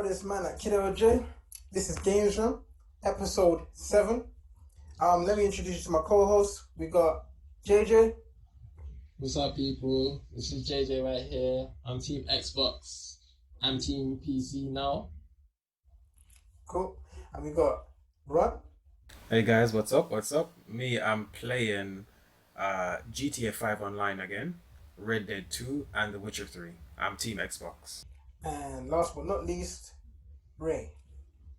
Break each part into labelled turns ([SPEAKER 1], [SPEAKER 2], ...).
[SPEAKER 1] This man at Kiddo J. This is Games Room, episode 7. Let me introduce you to my co-host. We got JJ.
[SPEAKER 2] What's up, people? This is JJ right here. I'm Team Xbox. I'm Team PC now.
[SPEAKER 1] Cool. And we got Ron.
[SPEAKER 3] Hey guys, what's up? Me, I'm playing GTA 5 online again, Red Dead 2, and The Witcher 3. I'm Team Xbox.
[SPEAKER 1] And last but not least, Ray.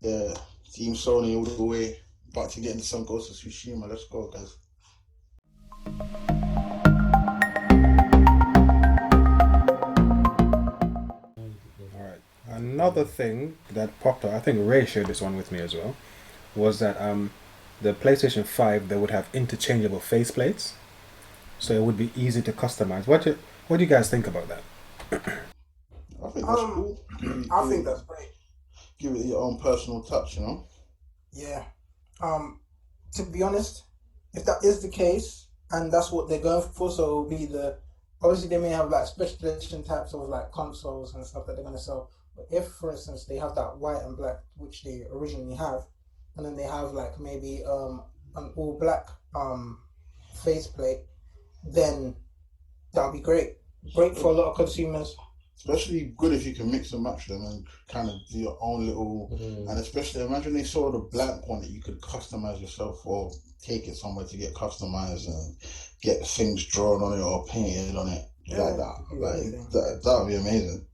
[SPEAKER 4] Yeah, Team Sony all the way. About to get into some Ghost of Tsushima. Let's go, guys.
[SPEAKER 3] Alright. Another thing that popped up, I think Ray shared this one with me as well, was that the PlayStation 5 they would have interchangeable faceplates, so it would be easy to customize. What do you guys think about that?
[SPEAKER 4] I think that's cool.
[SPEAKER 1] I think that's great.
[SPEAKER 4] Give it your own personal touch, you know?
[SPEAKER 1] Yeah. To be honest, if that is the case, and that's what they're going for, so it'll be obviously they may have like special edition types of like consoles and stuff that they're gonna sell. But if, for instance, they have that white and black, which they originally have, and then they have like maybe an all black faceplate, then that'll be great. Great for a lot of consumers.
[SPEAKER 4] Especially good if you can mix and match them and kind of do your own little. And especially imagine they saw the blank one that you could customize yourself or take it somewhere to get customized and get things drawn on it or painted on it.
[SPEAKER 1] Yeah,
[SPEAKER 4] like that. That would be amazing.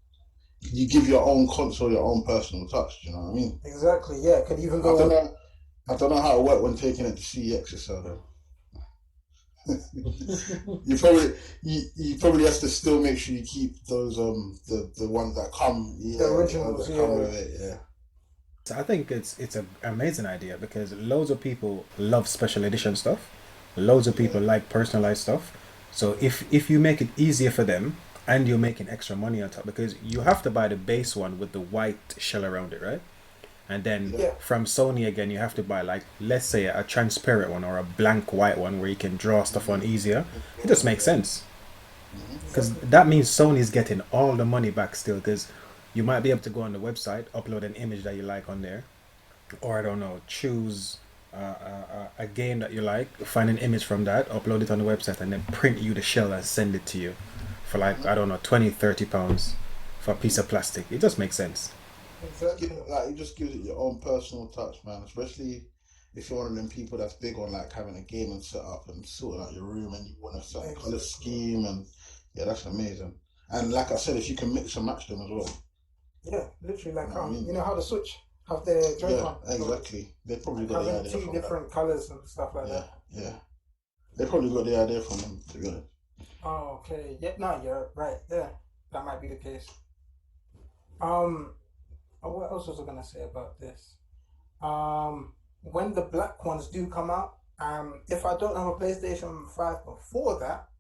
[SPEAKER 4] You give your own console your own personal touch, you know what I mean?
[SPEAKER 1] Exactly, yeah. Could even go.
[SPEAKER 4] I don't know how it worked when taking it to CEX or so though. you probably have to still make sure you keep those the ones that come
[SPEAKER 1] the originals
[SPEAKER 4] that come with it, yeah.
[SPEAKER 3] So I think it's an amazing idea because loads of people love special edition stuff, loads of people like personalized stuff. So if you make it easier for them and you're making extra money on top, because you have to buy the base one with the white shell around it, right? And then from Sony again, you have to buy like, let's say a transparent one or a blank white one where you can draw stuff on easier. It just makes sense. Because that means Sony's getting all the money back still, because you might be able to go on the website, upload an image that you like on there, or I don't know, choose a game that you like, find an image from that, upload it on the website, and then print you the shell and send it to you for like, I don't know, 20, 30 pounds for a piece of plastic. It just makes sense.
[SPEAKER 1] Exactly.
[SPEAKER 4] Like it just gives it your own personal touch, man. Especially if you're one of them people that's big on like having a gaming setup and sorting out your room and you want a certain color scheme, and yeah, that's amazing. And like I said, if you can mix and match them as well.
[SPEAKER 1] Yeah, literally like
[SPEAKER 4] you
[SPEAKER 1] know how the Switch have their Joy-Con.
[SPEAKER 4] Yeah, exactly. They probably got
[SPEAKER 1] having
[SPEAKER 4] the idea
[SPEAKER 1] two
[SPEAKER 4] from
[SPEAKER 1] different colors and stuff like that.
[SPEAKER 4] Yeah. They probably got the idea from them, to be honest.
[SPEAKER 1] Oh, okay. Yeah, no, you're right. Yeah, that might be the case. What else was I gonna say about this? When the black ones do come out, if I don't have a PlayStation 5 before that,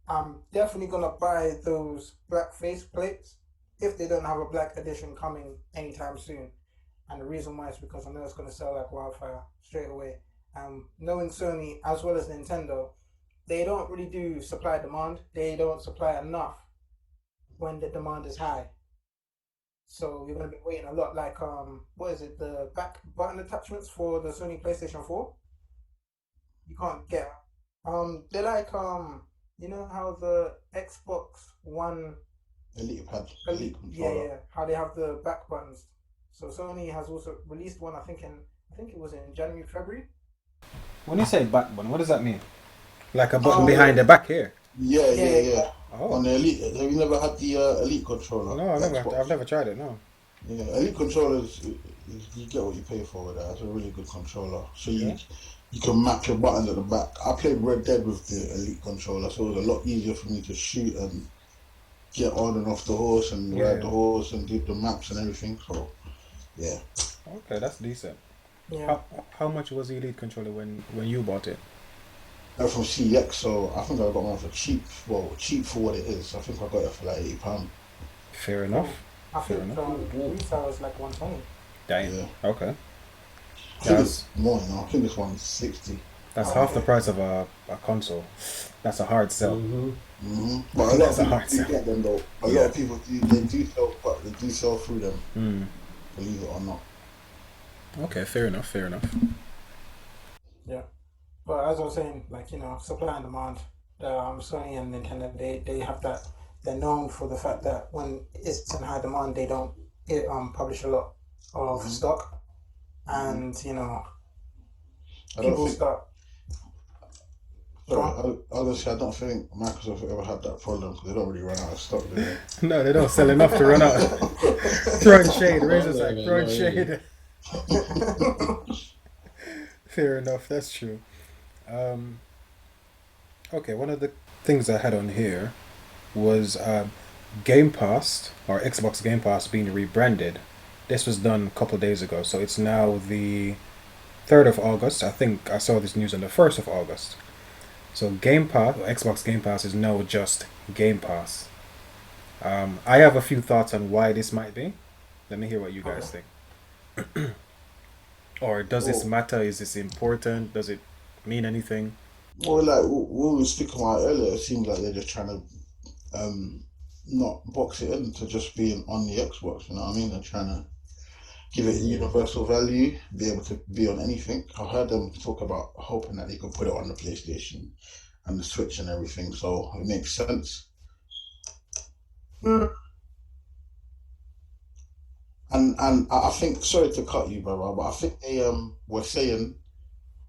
[SPEAKER 1] I'm definitely gonna buy those black face plates if they don't have a black edition coming anytime soon. And the reason why is because I know it's gonna sell like wildfire straight away. Knowing Sony as well as Nintendo, they don't really do supply demand. They don't supply enough when the demand is high. So you're gonna be waiting a lot. Like what is it? The back button attachments for the Sony PlayStation 4. You can't get. They're like you know how the Xbox One
[SPEAKER 4] Elite
[SPEAKER 1] Elite
[SPEAKER 4] controller.
[SPEAKER 1] yeah, how they have the back buttons. So Sony has also released one. I think it was in January, February.
[SPEAKER 3] When you say back button, what does that mean? Like a button behind the back here?
[SPEAKER 4] Yeah.
[SPEAKER 3] Oh.
[SPEAKER 4] On the Elite, have you never had the Elite controller?
[SPEAKER 3] No, I've never tried it, no.
[SPEAKER 4] Yeah, Elite controllers, you get what you pay for with that. It's a really good controller. So you can map your buttons at the back. I played Red Dead with the Elite controller, so it was a lot easier for me to shoot and get on and off the horse and ride the horse and do the maps and everything. So, yeah.
[SPEAKER 3] Okay, that's decent.
[SPEAKER 1] Yeah.
[SPEAKER 3] How much was the Elite controller when you bought it?
[SPEAKER 4] From CX, so I think I got one for cheap. Well, cheap for what it is. I think I got it for like £80.
[SPEAKER 3] Fair enough.
[SPEAKER 1] I think retail was like 120.
[SPEAKER 3] Damn.
[SPEAKER 4] Yeah.
[SPEAKER 3] Okay.
[SPEAKER 4] I think it's more now. I think this one's 60.
[SPEAKER 3] That's half the price of a console. That's a hard sell.
[SPEAKER 4] But a lot
[SPEAKER 3] That's a
[SPEAKER 4] of people
[SPEAKER 3] hard
[SPEAKER 4] do
[SPEAKER 3] sell.
[SPEAKER 4] get them though. A lot of people do sell, but they do sell through them. Believe it or not.
[SPEAKER 3] Okay, fair enough.
[SPEAKER 1] Yeah. But as I was saying, like, supply and demand. Sony and Nintendo, they have that. They're known for the fact that when it's in high demand, they don't publish a lot of stock, and
[SPEAKER 4] I don't
[SPEAKER 1] people
[SPEAKER 4] think.
[SPEAKER 1] start.
[SPEAKER 4] Sorry, honestly, I don't think Microsoft ever had that problem because they don't really run out of stock, do they?
[SPEAKER 3] No, they don't sell enough to run out. Throwing shade, Razor's like throwing shade. Fair enough, that's true. Okay, one of the things I had on here was Game Pass, or Xbox Game Pass, being rebranded. This was done a couple of days ago, so it's now the 3rd of August. I think I saw this news on the 1st of August. So Game Pass, or Xbox Game Pass, is now just Game Pass. I have a few thoughts on why this might be. Let me hear what you guys think. Or does this matter? Is this important? Does it mean anything?
[SPEAKER 4] Well, like what we were speaking about earlier, it seems like they're just trying to not box it in to just being on the Xbox. You know what I mean? They're trying to give it universal value, be able to be on anything. I heard them talk about hoping that they could put it on the PlayStation and the Switch and everything, so it makes sense. And I think, sorry to cut you, brother, but I think they were saying,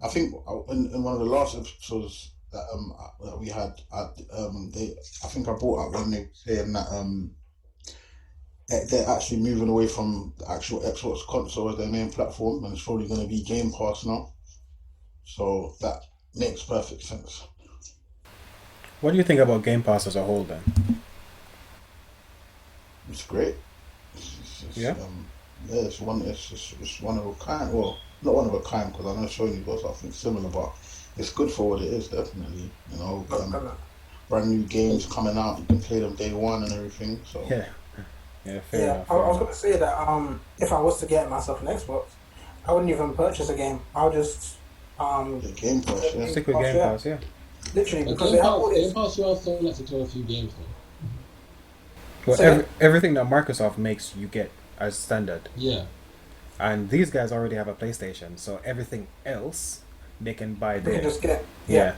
[SPEAKER 4] I think in one of the last episodes that we had, I think I brought up when they were saying that they're actually moving away from the actual Xbox console as their main platform, and it's probably going to be Game Pass now. So that makes perfect sense.
[SPEAKER 3] What do you think about Game Pass as a whole then?
[SPEAKER 4] It's great.
[SPEAKER 3] Yeah?
[SPEAKER 4] It's one of a kind. Well, not one of a kind because I know Sony got something similar, but it's good for what it is, definitely. Brand new games coming out, you can play them day one and everything. So
[SPEAKER 3] Yeah, fair enough.
[SPEAKER 1] I was going to say that if I was to get myself an Xbox, I wouldn't even purchase a game. I'll just
[SPEAKER 4] the Game Pass, yeah.
[SPEAKER 3] Stick with Game Pass, yeah.
[SPEAKER 1] Literally,
[SPEAKER 2] But
[SPEAKER 1] because
[SPEAKER 2] Game
[SPEAKER 1] they have all this.
[SPEAKER 2] Pass, you also like to throw a few games on.
[SPEAKER 3] Well,
[SPEAKER 1] So
[SPEAKER 3] everything that Microsoft makes, you get as standard.
[SPEAKER 2] Yeah.
[SPEAKER 3] And these guys already have a PlayStation, so everything else they can buy
[SPEAKER 1] You
[SPEAKER 3] there.
[SPEAKER 1] can just get
[SPEAKER 3] Yeah.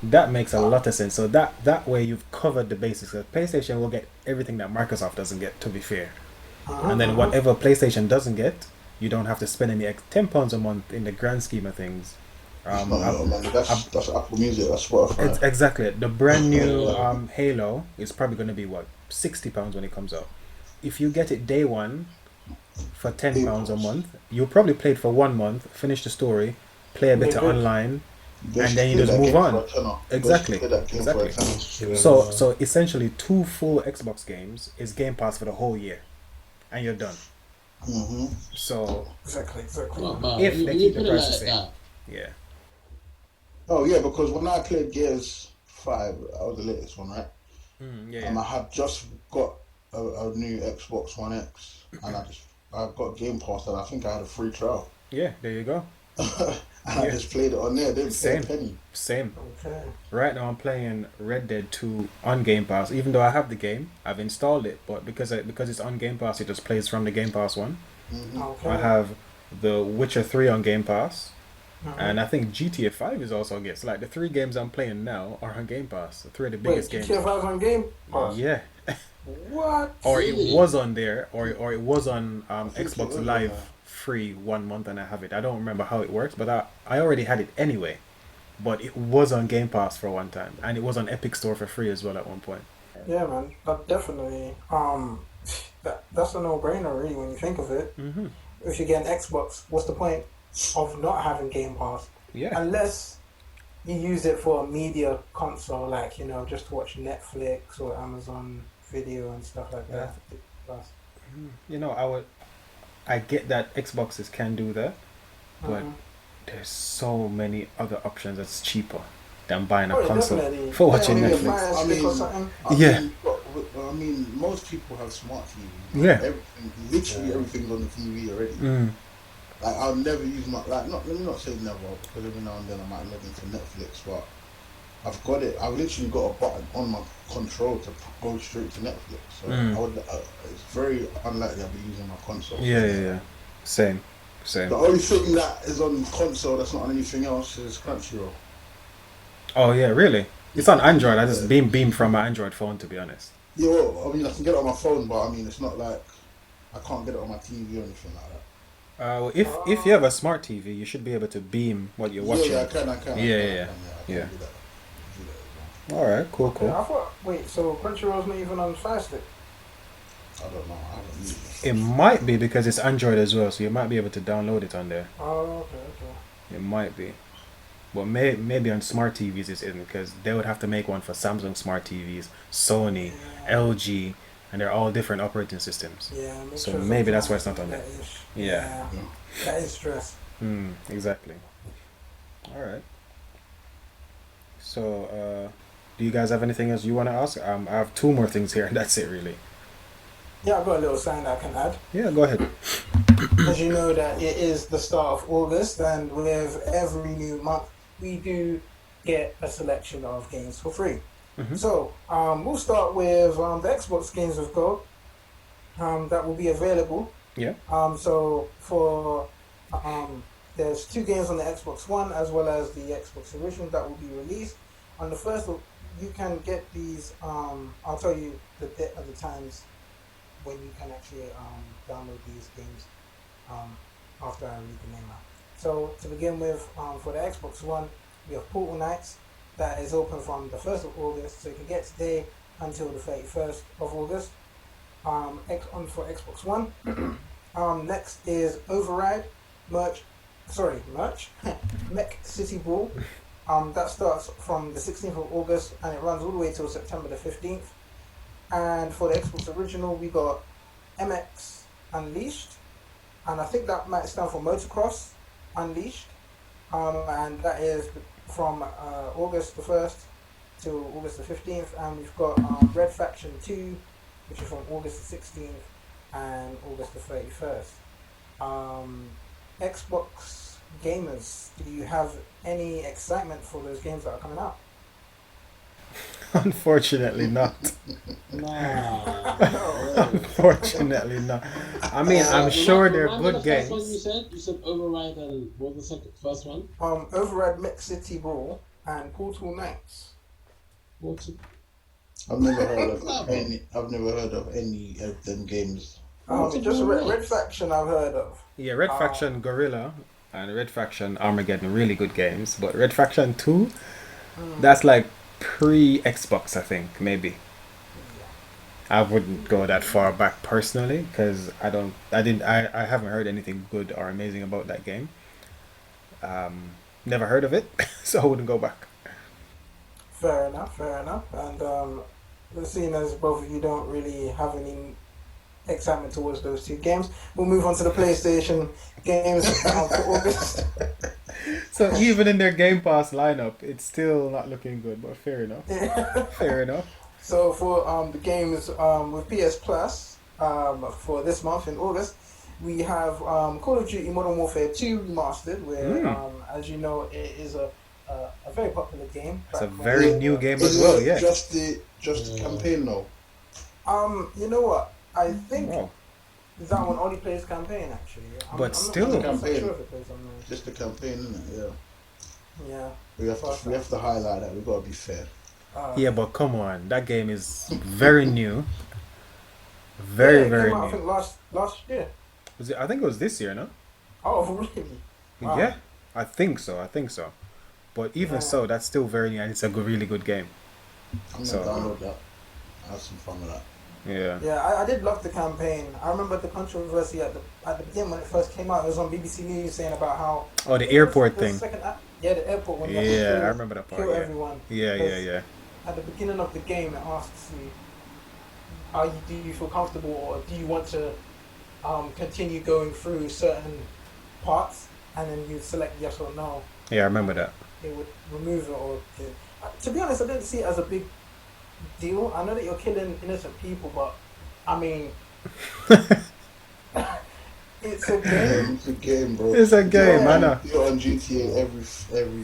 [SPEAKER 3] That makes a lot of sense. So that way you've covered the basics. PlayStation will get everything that Microsoft doesn't get, to be fair. And then whatever PlayStation doesn't get, you don't have to spend any £10 a month in the grand scheme of things.
[SPEAKER 4] That's Apple Music, that's Spotify.
[SPEAKER 3] It's exactly. The brand new Halo is probably going to be what, £60 when it comes out. If you get it day one for £10 a month, you'll probably play it for 1 month, finish the story, play a bit online, and then you just move on. Exactly. So essentially, 2 full Xbox games is Game Pass for the whole year, and you're done. So
[SPEAKER 1] exactly.
[SPEAKER 3] if they keep the price the same,
[SPEAKER 2] that.
[SPEAKER 3] yeah.
[SPEAKER 4] Oh yeah, because when I played Gears 5, that was the latest one, right? And I had just got a new Xbox One X, and I got Game Pass, and I think I had a free trial.
[SPEAKER 3] Yeah, there you go.
[SPEAKER 4] And I just played it on there. Didn't pay a penny.
[SPEAKER 3] Same.
[SPEAKER 1] Okay.
[SPEAKER 3] Right now I'm playing Red Dead 2 on Game Pass. Even though I have the game, I've installed it, but because it's on Game Pass, it just plays from the Game Pass one.
[SPEAKER 1] Okay.
[SPEAKER 3] I have The Witcher 3 on Game Pass, and I think GTA 5 is also on Game Pass. Like the 3 games I'm playing now are on Game Pass. The 3 of the biggest games.
[SPEAKER 1] GTA 5 on Game Pass?
[SPEAKER 3] Yeah.
[SPEAKER 1] What?
[SPEAKER 3] Or it was on there, or it was on
[SPEAKER 4] think it
[SPEAKER 3] Xbox
[SPEAKER 4] was on
[SPEAKER 3] Live
[SPEAKER 4] there.
[SPEAKER 3] free 1 month, and I have it. I don't remember how it works, but I already had it anyway. But it was on Game Pass for one time, and it was on Epic Store for free as well at one point.
[SPEAKER 1] Yeah, man. That definitely. That's a no-brainer, really, when you think of it. If you get an Xbox, what's the point of not having Game Pass?
[SPEAKER 3] Yeah.
[SPEAKER 1] Unless you use it for a media console, like just to watch Netflix or Amazon Video and stuff like that.
[SPEAKER 3] I get that Xboxes can do that, but there's so many other options that's cheaper than buying a console
[SPEAKER 1] definitely.
[SPEAKER 3] for watching
[SPEAKER 1] Yeah,
[SPEAKER 3] Netflix.
[SPEAKER 4] I mean, most people have smart TVs.
[SPEAKER 3] Yeah.
[SPEAKER 4] Literally everything's on the TV already. like I'll never use my like not let me not say never because every now and then I might log into Netflix, but I've got it. I've literally got a button on my control to go straight to Netflix. So it's very unlikely I'll be using my console.
[SPEAKER 3] Yeah. Same.
[SPEAKER 4] The only thing that is on console that's not on anything else is Crunchyroll.
[SPEAKER 3] Oh yeah, really? It's on Android. I just beam from my Android phone, to be honest.
[SPEAKER 4] Yeah, well, I mean, I can get it on my phone, but I mean, it's not like I can't get it on my TV or anything like that.
[SPEAKER 3] Well, if you have a smart TV, you should be able to beam what you're watching.
[SPEAKER 4] Yeah, I can. I can
[SPEAKER 3] Yeah.
[SPEAKER 4] do that as well.
[SPEAKER 3] All right, cool.
[SPEAKER 1] I thought, wait, so Crunchyroll's not even on Fire Stick?
[SPEAKER 4] I don't know. I haven't used it.
[SPEAKER 3] It might be because it's Android as well, so you might be able to download it on there.
[SPEAKER 1] Oh, okay.
[SPEAKER 3] It might be. But maybe on smart TVs it isn't, because they would have to make one for Samsung smart TVs, Sony, LG, and they're all different operating systems.
[SPEAKER 1] Yeah.
[SPEAKER 3] So maybe that's why it's not on there.
[SPEAKER 1] Yeah. That is stress.
[SPEAKER 3] Exactly. All right. So, do you guys have anything else you want to ask? I have two more things here, and that's it, really.
[SPEAKER 1] Yeah, I've got a little sign that I can add.
[SPEAKER 3] Yeah, go ahead.
[SPEAKER 1] As you know that it is the start of August, and with every new month, we do get a selection of games for free. So, we'll start with the Xbox games we've got that will be available.
[SPEAKER 3] Yeah.
[SPEAKER 1] So for there's 2 games on the Xbox One as well as the Xbox Original that will be released. On the first, you can get these. I'll tell you the date of the times when you can actually download these games after I read the name out. So to begin with, for the Xbox One, we have Portal Knights that is open from the 1st of August, so you can get today until the 31st of August. On for Xbox One. Next is Override Mech City Brawl. That starts from the 16th of August and it runs all the way till September the 15th. And for the Xbox Original, we got MX Unleashed, and I think that might stand for Motocross Unleashed. And that is from August the 1st to August the 15th. And we've got Red Faction 2, which is from August the 16th and August the 31st. Xbox gamers, do you have any excitement for those games that are coming out?
[SPEAKER 3] Unfortunately not. Unfortunately not. I mean, I'm sure they're good games.
[SPEAKER 2] What was the first one you said? Override and what was the first one?
[SPEAKER 1] Override Mech City Brawl and Portal Knights.
[SPEAKER 4] I've never heard of any of them games.
[SPEAKER 1] Just Red Faction I've heard of.
[SPEAKER 3] Yeah, Red Faction Gorilla and Red Faction Armageddon, really good games. But Red Faction 2, that's like pre-Xbox, I think, maybe. I wouldn't go that far back personally because I haven't heard anything good or amazing about that game. Never heard of it, so I wouldn't go back.
[SPEAKER 1] Fair enough. And seeing as both of you don't really have any excitement towards those 2 games, we'll move on to the PlayStation games for August.
[SPEAKER 3] So even in their Game Pass lineup, it's still not looking good, but fair enough. Fair enough.
[SPEAKER 1] So for the games with PS Plus for this month in August, we have Call of Duty Modern Warfare 2 Remastered, where as you know, it is a very popular game.
[SPEAKER 3] It's a very new game as well, yeah.
[SPEAKER 4] Just the campaign though.
[SPEAKER 1] You know what? I think that one only plays campaign actually.
[SPEAKER 3] But still,
[SPEAKER 1] I'm not sure if it plays on
[SPEAKER 4] just the campaign, isn't it?
[SPEAKER 1] Yeah.
[SPEAKER 4] We have to highlight that. We've got to be fair.
[SPEAKER 3] Yeah, but come on, that game is very new. Very new.
[SPEAKER 1] I think last year.
[SPEAKER 3] Was it? I think it was this year, no?
[SPEAKER 1] Oh, really? Wow.
[SPEAKER 3] Yeah, I think so. But even so, that's still very new, and it's a really good game.
[SPEAKER 4] I'm gonna download that. Have some fun with that.
[SPEAKER 3] Yeah.
[SPEAKER 1] Yeah, I did love the campaign. I remember the controversy at the beginning when it first came out. It was on BBC News saying about how
[SPEAKER 3] the airport thing.
[SPEAKER 1] The airport one.
[SPEAKER 3] Yeah, I remember that part.
[SPEAKER 1] Kill everyone.
[SPEAKER 3] Yeah.
[SPEAKER 1] At the beginning of the game, it asks you, do you feel comfortable, or do you want to continue going through certain parts, and then you select yes or no.
[SPEAKER 3] Yeah, I remember that.
[SPEAKER 1] It would remove it or. To be honest, I didn't see it as a big deal. I know that you're killing innocent people, but I mean, It's a game.
[SPEAKER 4] It's a game, bro.
[SPEAKER 3] It's a game,
[SPEAKER 1] Yeah.
[SPEAKER 3] I know.
[SPEAKER 4] You're on GTA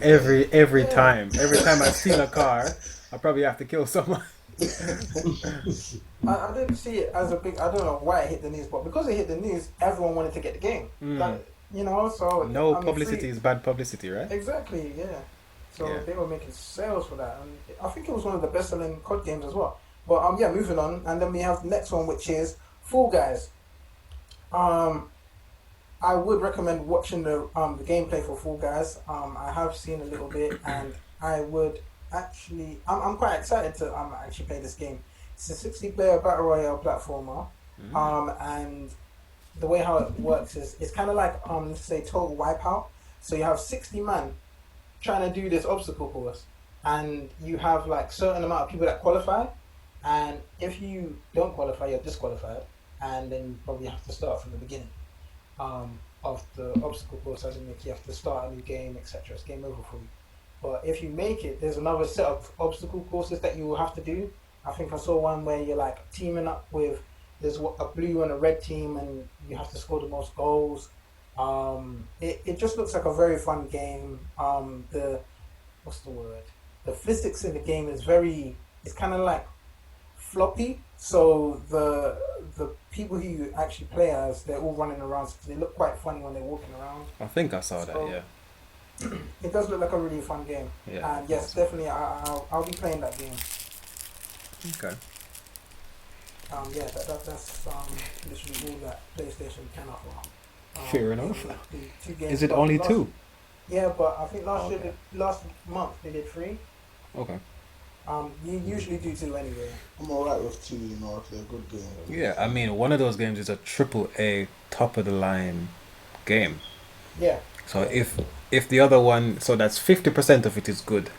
[SPEAKER 4] every
[SPEAKER 3] Every
[SPEAKER 1] Yeah.
[SPEAKER 3] time. Every time I steal a car, I probably have to kill someone.
[SPEAKER 1] I didn't see it as a big. I don't know why it hit the news, but because it hit the news, everyone wanted to get the game. Like, so
[SPEAKER 3] No
[SPEAKER 1] I mean,
[SPEAKER 3] publicity
[SPEAKER 1] free-
[SPEAKER 3] is bad publicity, right?
[SPEAKER 1] Exactly, yeah. So
[SPEAKER 3] Yeah.
[SPEAKER 1] they were making sales for that, and I think it was one of the best-selling COD games as well. But yeah, moving on, and then we have the next one, which is Fall Guys. I would recommend watching the gameplay for Fall Guys. I have seen a little bit, and I would actually, I'm quite excited to actually play this game. It's a 60-player battle royale platformer, and the way how it works is it's kind of like let's say Total Wipeout. So you have 60 man trying to do this obstacle course, and you have like certain amount of people that qualify, and if you don't qualify, you're disqualified, and then you probably have to start from the beginning of the obstacle course. As in, like, you have to start a new game, etc. It's game over for you. But if you make it, there's another set of obstacle courses that you will have to do. I think I saw one where you're like teaming up with there's a blue and a red team, and you have to score the most goals. It just looks like a very fun game. The what's the word? The physics in the game is very. It's kind of like floppy. So the people who you actually play as, they're all running around. So they look quite funny when they're walking around.
[SPEAKER 3] I think I saw that,
[SPEAKER 1] So-
[SPEAKER 3] yeah.
[SPEAKER 1] It does look like a really fun game.
[SPEAKER 3] Yeah.
[SPEAKER 1] And yes, definitely, I'll be playing that game.
[SPEAKER 3] Okay.
[SPEAKER 1] Yeah, that's literally all that PlayStation can offer.
[SPEAKER 3] Fair enough.
[SPEAKER 1] The two games
[SPEAKER 3] Is it
[SPEAKER 1] but
[SPEAKER 3] only
[SPEAKER 1] last-
[SPEAKER 3] two?
[SPEAKER 1] Yeah, but I think last
[SPEAKER 3] Okay.
[SPEAKER 1] last month they did 3.
[SPEAKER 3] Okay.
[SPEAKER 1] You usually do 2 anyway.
[SPEAKER 4] I'm alright with two, if they're good games.
[SPEAKER 3] Yeah, I mean, one of those games is a triple A, top of the line game.
[SPEAKER 1] Yeah.
[SPEAKER 3] So if the other one, so that's 50% of it is good,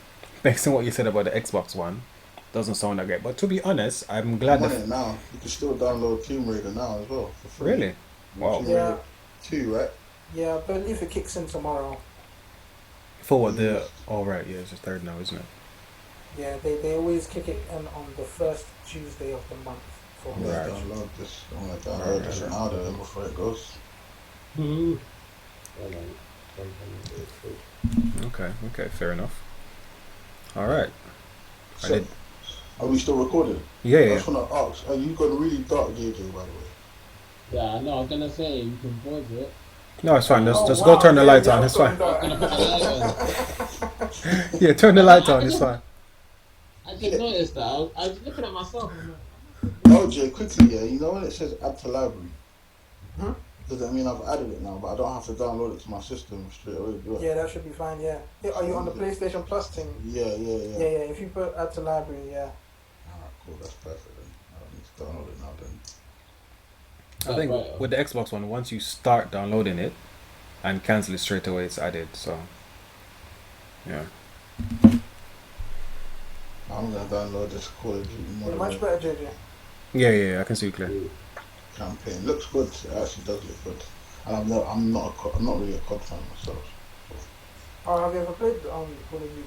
[SPEAKER 3] based on what you said about the Xbox One, doesn't sound that great. But to be honest, I'm glad
[SPEAKER 4] I'm on
[SPEAKER 3] that
[SPEAKER 4] it now. You can still download Tomb Raider now as well for free.
[SPEAKER 3] really, wow.
[SPEAKER 4] Tomb
[SPEAKER 1] Yeah.
[SPEAKER 4] Raider 2, right?
[SPEAKER 1] Yeah, I believe it kicks in tomorrow.
[SPEAKER 3] For what the? Oh right, yeah, it's the third now, isn't it?
[SPEAKER 1] Yeah, they always kick it in on the first Tuesday of the month for
[SPEAKER 4] I'm gonna
[SPEAKER 3] Right.
[SPEAKER 4] download this. I'm gonna download this now then before it goes.
[SPEAKER 3] Okay, fair enough. All right. I
[SPEAKER 4] So,
[SPEAKER 3] did.
[SPEAKER 4] are we still recording?
[SPEAKER 3] Yeah,
[SPEAKER 4] I
[SPEAKER 3] yeah.
[SPEAKER 4] just wanna ask, are you gone really dark, JJ, by the way?
[SPEAKER 2] Yeah, no, I was gonna say you can pause it.
[SPEAKER 3] No, it's fine. Just
[SPEAKER 1] Oh,
[SPEAKER 3] just
[SPEAKER 1] wow,
[SPEAKER 3] go turn the
[SPEAKER 1] yeah,
[SPEAKER 3] lights
[SPEAKER 1] yeah,
[SPEAKER 3] on.
[SPEAKER 1] I've
[SPEAKER 3] It's fine.
[SPEAKER 1] got
[SPEAKER 2] I was gonna put the light on.
[SPEAKER 3] Yeah, turn the lights on. It's fine.
[SPEAKER 2] I just noticed that. I was looking at myself. And
[SPEAKER 4] No, Jay, quickly, yeah. You know when it says add to library?
[SPEAKER 1] Hmm?
[SPEAKER 4] Does that mean I've added it now, but I don't have to download it to my system straight away, do I?
[SPEAKER 1] Yeah, that should be fine. Yeah. Are you on the PlayStation Plus thing?
[SPEAKER 4] Yeah.
[SPEAKER 1] Yeah. If you put add to library, yeah.
[SPEAKER 4] Alright, cool, that's perfect then. I don't need to download it now then.
[SPEAKER 3] I think with the Xbox One, once you start downloading it and cancel it straight away, it's added. So, yeah.
[SPEAKER 4] I'm gonna download this Call of Duty
[SPEAKER 1] You're much
[SPEAKER 4] Modern
[SPEAKER 1] better, JJ.
[SPEAKER 3] Yeah, I can see you clear.
[SPEAKER 4] campaign. Looks good. It actually does look good. And I'm not really a COD fan myself.
[SPEAKER 1] Oh, have you ever played Call of Duty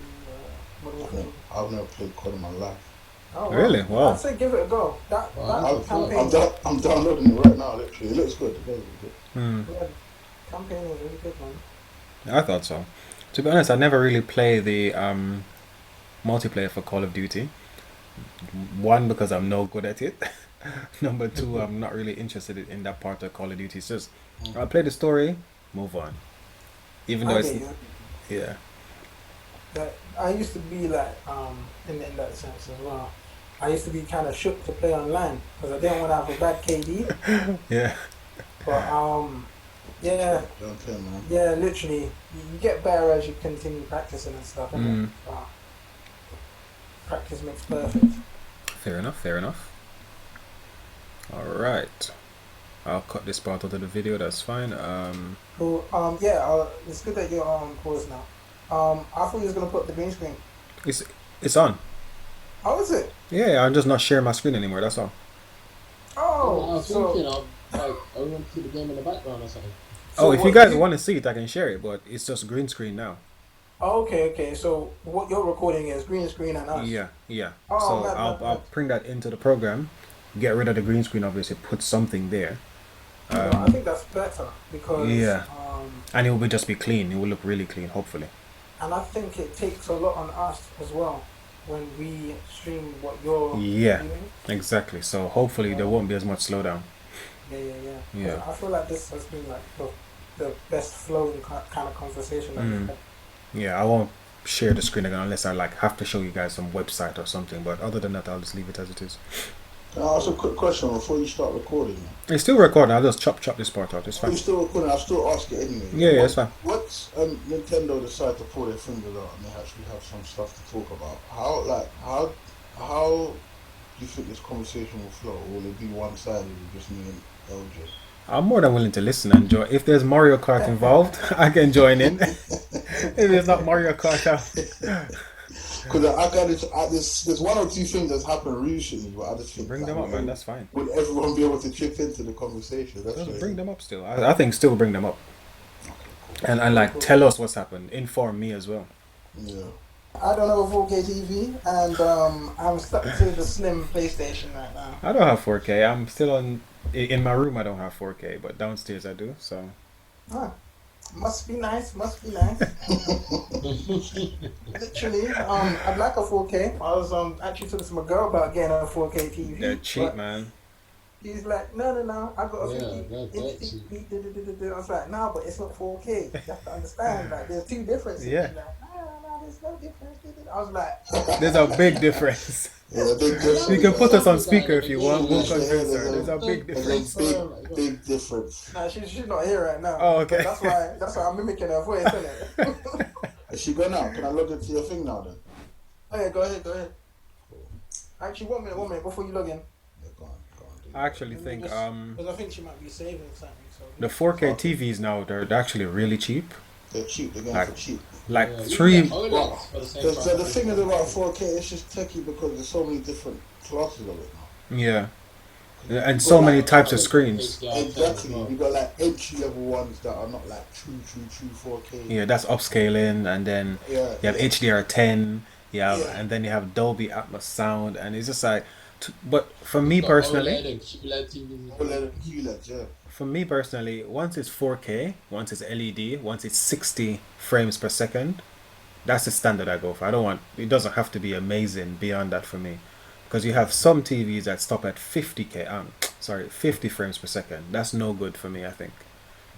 [SPEAKER 1] Modern
[SPEAKER 4] I've
[SPEAKER 1] Warfare?
[SPEAKER 4] never, I've never played COD in my life.
[SPEAKER 1] Oh,
[SPEAKER 3] Really? Wow.
[SPEAKER 1] I'd say give it a go. That campaign.
[SPEAKER 4] I'm downloading it right now. Literally, it looks good. It does look good.
[SPEAKER 1] Yeah, campaign is really good, man.
[SPEAKER 3] I thought so. To be honest, I never really play the multiplayer for Call of Duty. One, because I'm no good at it. Number two, I'm not really interested in that part of Call of Duty. It's just I play the story, move on. Even though
[SPEAKER 1] I
[SPEAKER 3] it's
[SPEAKER 1] get you.
[SPEAKER 3] yeah.
[SPEAKER 1] But I used to be like in that sense as well. I used to be kind of shook to play online because I didn't want to have a bad KD.
[SPEAKER 3] Yeah.
[SPEAKER 1] But yeah,
[SPEAKER 4] Don't care, man.
[SPEAKER 1] yeah, literally, you get better as you continue practicing and stuff. innit? Practice makes perfect.
[SPEAKER 3] Fair enough. Alright. I'll cut this part out of the video, that's fine.
[SPEAKER 1] Cool. Yeah. It's good that you're on pause now. I thought you was gonna put the green screen.
[SPEAKER 3] It's on.
[SPEAKER 1] How is it?
[SPEAKER 3] Yeah, I'm just not sharing my screen anymore, that's all.
[SPEAKER 2] I
[SPEAKER 1] Oh,
[SPEAKER 2] was
[SPEAKER 1] so
[SPEAKER 2] thinking of I want to see the game in the background or something.
[SPEAKER 3] Oh, if you
[SPEAKER 1] what
[SPEAKER 3] guys want to see it, I can share it, but it's just green screen now.
[SPEAKER 1] okay. So what you're recording is green screen and us.
[SPEAKER 3] Yeah.
[SPEAKER 1] Oh,
[SPEAKER 3] So
[SPEAKER 1] mad.
[SPEAKER 3] I'll bring that into the program, get rid of the green screen, obviously, put something there,
[SPEAKER 1] I think that's better because
[SPEAKER 3] Yeah. And it will just be clean. It will look really clean, hopefully.
[SPEAKER 1] and I think it takes a lot on us as well when we stream what you're
[SPEAKER 3] Yeah,
[SPEAKER 1] doing.
[SPEAKER 3] exactly. So hopefully there won't be as much slowdown.
[SPEAKER 1] Yeah. I feel like this has been like the best flowing kind of conversation that we've had.
[SPEAKER 3] Yeah, I won't share the screen again unless I like have to show you guys some website or something. But other than that, I'll just leave it as it is.
[SPEAKER 4] Can I ask a quick question before you start recording?
[SPEAKER 3] It's still recording. I'll just chop this part out. It's
[SPEAKER 4] Are you
[SPEAKER 3] fine.
[SPEAKER 4] still recording? I'll still ask it anyway.
[SPEAKER 3] Yeah, it's fine.
[SPEAKER 4] Once Nintendo decide to pull their fingers out and they actually have some stuff to talk about, how do you think this conversation will flow? Will it be one-sided with just me and LJ?
[SPEAKER 3] I'm more than willing to listen and enjoy. If there's Mario Kart involved, I can join in. If there's not Mario Kart out,
[SPEAKER 4] Because there's one or two things that's happened recently, but I just think
[SPEAKER 3] bring them up, man. That's fine.
[SPEAKER 4] Would everyone be able to chip into the conversation? That's
[SPEAKER 3] Just
[SPEAKER 4] what
[SPEAKER 3] bring them up still. I think still bring them up. And like tell us what's happened. Inform me as well.
[SPEAKER 4] Yeah.
[SPEAKER 1] I don't have a 4K TV, and I'm stuck to the slim PlayStation right now.
[SPEAKER 3] I don't have 4K. I'm still in my room. I don't have 4K, but downstairs I do. So
[SPEAKER 1] Must be nice. Literally, I'd like a 4K. I was actually talking to my girl about getting a 4K TV.
[SPEAKER 3] they're cheap, man.
[SPEAKER 1] He's like, no, I got a
[SPEAKER 2] Yeah,
[SPEAKER 1] 50
[SPEAKER 2] they're
[SPEAKER 1] inch
[SPEAKER 2] cheap.
[SPEAKER 1] TV. I was like, no, but it's not 4K. You have to understand, like, there's two differences.
[SPEAKER 3] Yeah.
[SPEAKER 1] He's like, no, there's no difference. I was like,
[SPEAKER 3] There's a big difference.
[SPEAKER 4] Yeah, big difference.
[SPEAKER 3] You can put us on speaker if you want. We'll convince her. There's a big
[SPEAKER 4] There's
[SPEAKER 3] difference.
[SPEAKER 4] a big difference.
[SPEAKER 1] nah, she's not here right now.
[SPEAKER 3] Oh, okay.
[SPEAKER 1] But that's why I'm mimicking her voice, isn't it?
[SPEAKER 4] Is she gone now? Can I log into your thing now then?
[SPEAKER 1] Oh yeah, go ahead. Actually, one minute before you log in.
[SPEAKER 4] Yeah, go on.
[SPEAKER 3] I actually think
[SPEAKER 1] Because I think she might be saving something. So
[SPEAKER 3] the 4K TVs now they're actually really cheap.
[SPEAKER 4] They're cheap. They're going
[SPEAKER 3] Like-
[SPEAKER 4] for cheap.
[SPEAKER 3] Like
[SPEAKER 2] Yeah,
[SPEAKER 3] three.
[SPEAKER 4] Well,
[SPEAKER 2] for the same
[SPEAKER 4] the
[SPEAKER 2] price.
[SPEAKER 4] thing is about 4K, it's just techie because there's so many different classes of it now.
[SPEAKER 3] Yeah. And so many types of screens.
[SPEAKER 4] Exactly. You got like entry level ones that are not like true 4K.
[SPEAKER 3] Yeah, that's upscaling, and then
[SPEAKER 4] Yeah.
[SPEAKER 3] you have HDR10. Yeah,
[SPEAKER 4] Yeah.
[SPEAKER 3] and then you have Dolby Atmos sound, and it's just like. But for me
[SPEAKER 2] Got
[SPEAKER 3] personally,
[SPEAKER 2] OLED and QLED TVs.
[SPEAKER 4] OLED and QLEDs, yeah.
[SPEAKER 3] for me personally, once it's 4K, once it's LED, once it's 60 frames per second, that's the standard I go for. I don't want. It doesn't have to be amazing beyond that for me, because you have some TVs that stop at 50K. 50 frames per second. That's no good for me, I think.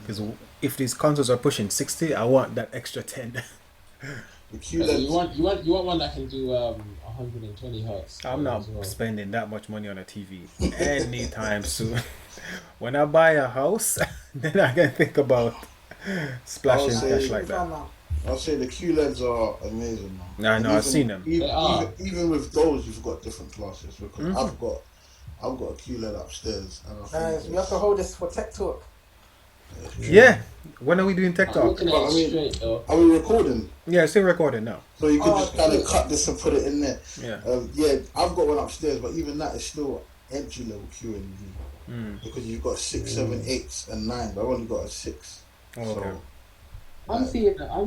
[SPEAKER 3] Because if these consoles are pushing 60, I want that extra 10.
[SPEAKER 4] The
[SPEAKER 2] You
[SPEAKER 4] QLEDs.
[SPEAKER 2] want one that can do 120 hertz.
[SPEAKER 3] I'm not
[SPEAKER 2] as well.
[SPEAKER 3] spending that much money on a TV anytime soon. When I buy a house, then I can think about splashing
[SPEAKER 4] I'll say-
[SPEAKER 3] cash like that.
[SPEAKER 4] I'll say the QLEDs are amazing, man.
[SPEAKER 3] I know, I've seen them.
[SPEAKER 2] They are.
[SPEAKER 4] Even with those, you've got different classes because
[SPEAKER 3] Mhm.
[SPEAKER 4] I've got a QLED upstairs, and I think
[SPEAKER 1] guys, we have to hold this for tech talk.
[SPEAKER 3] Yeah. When are we doing Tech
[SPEAKER 2] I'm
[SPEAKER 3] Talk?
[SPEAKER 2] looking at
[SPEAKER 4] But I
[SPEAKER 2] it
[SPEAKER 4] mean-
[SPEAKER 2] straight though.
[SPEAKER 4] Are we recording?
[SPEAKER 3] Yeah, it's still recording now.
[SPEAKER 4] So you could
[SPEAKER 1] Oh,
[SPEAKER 4] just kind
[SPEAKER 1] okay.
[SPEAKER 4] of cut this and put it in there.
[SPEAKER 3] Yeah.
[SPEAKER 4] Yeah, I've got one upstairs, but even that is still entry level QLED
[SPEAKER 3] Mm.
[SPEAKER 4] because you've got 6, 7, 8, and 9. But I've only got a 6.
[SPEAKER 3] Oh, okay.
[SPEAKER 4] So
[SPEAKER 2] I'm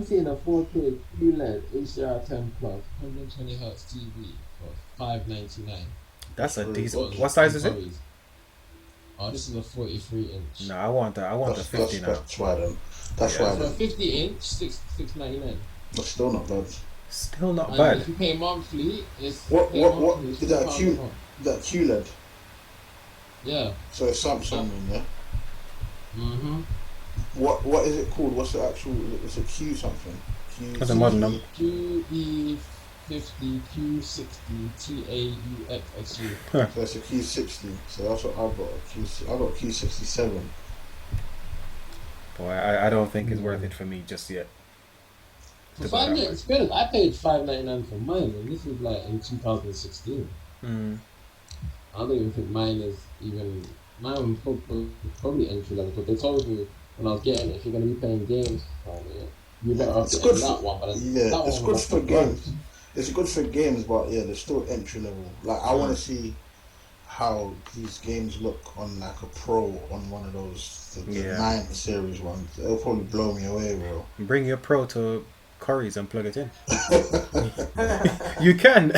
[SPEAKER 2] seeing a 4K QLED HDR10 plus 120 hertz TV for $5.99.
[SPEAKER 3] That's a decent.
[SPEAKER 4] What-
[SPEAKER 3] What size is it?
[SPEAKER 2] Oh, this is a 43 inch.
[SPEAKER 3] No, I want the 50 now.
[SPEAKER 4] that's why then. That's
[SPEAKER 3] Yeah.
[SPEAKER 4] why
[SPEAKER 2] For a
[SPEAKER 4] then.
[SPEAKER 2] 50 inch, $6.99.
[SPEAKER 4] That's still not bad.
[SPEAKER 3] Still not
[SPEAKER 2] And
[SPEAKER 3] bad.
[SPEAKER 2] if you pay monthly, it's
[SPEAKER 4] What
[SPEAKER 2] it's
[SPEAKER 4] is that?
[SPEAKER 2] £4 a
[SPEAKER 4] Q
[SPEAKER 2] month.
[SPEAKER 4] that QLED.
[SPEAKER 2] Yeah.
[SPEAKER 4] So it's Samsung, yeah.
[SPEAKER 2] Mm-hmm.
[SPEAKER 4] What is it called? What's the actual? It's a Q something. Q.
[SPEAKER 3] That's a model number.
[SPEAKER 2] QE50 Q60 TAUXXU.
[SPEAKER 4] So it's a Q60. So that's what I've got. I've got Q67.
[SPEAKER 3] Boy, I don't think it's worth it for me just yet.
[SPEAKER 2] For
[SPEAKER 3] To buy that one.
[SPEAKER 2] $5.99, I paid $5.99 for mine, and this is like in 2016.
[SPEAKER 3] Mm.
[SPEAKER 2] I don't even think mine is even. Mine was probably entry level, but they told me when I was getting it, if you're going to be playing games, you better off
[SPEAKER 4] It's
[SPEAKER 2] getting
[SPEAKER 4] good
[SPEAKER 2] that
[SPEAKER 4] for-
[SPEAKER 2] one. But
[SPEAKER 4] Yeah,
[SPEAKER 2] that
[SPEAKER 4] it's
[SPEAKER 2] one
[SPEAKER 4] good
[SPEAKER 2] was
[SPEAKER 4] for
[SPEAKER 2] like
[SPEAKER 4] games. It's good for games, but yeah, they're still entry level. Like I want to see how these games look on like a pro on one of those the
[SPEAKER 3] Yeah.
[SPEAKER 4] 9 series ones. It'll probably blow me away, bro.
[SPEAKER 3] Bring your Pro to Curry's and plug it in. You can.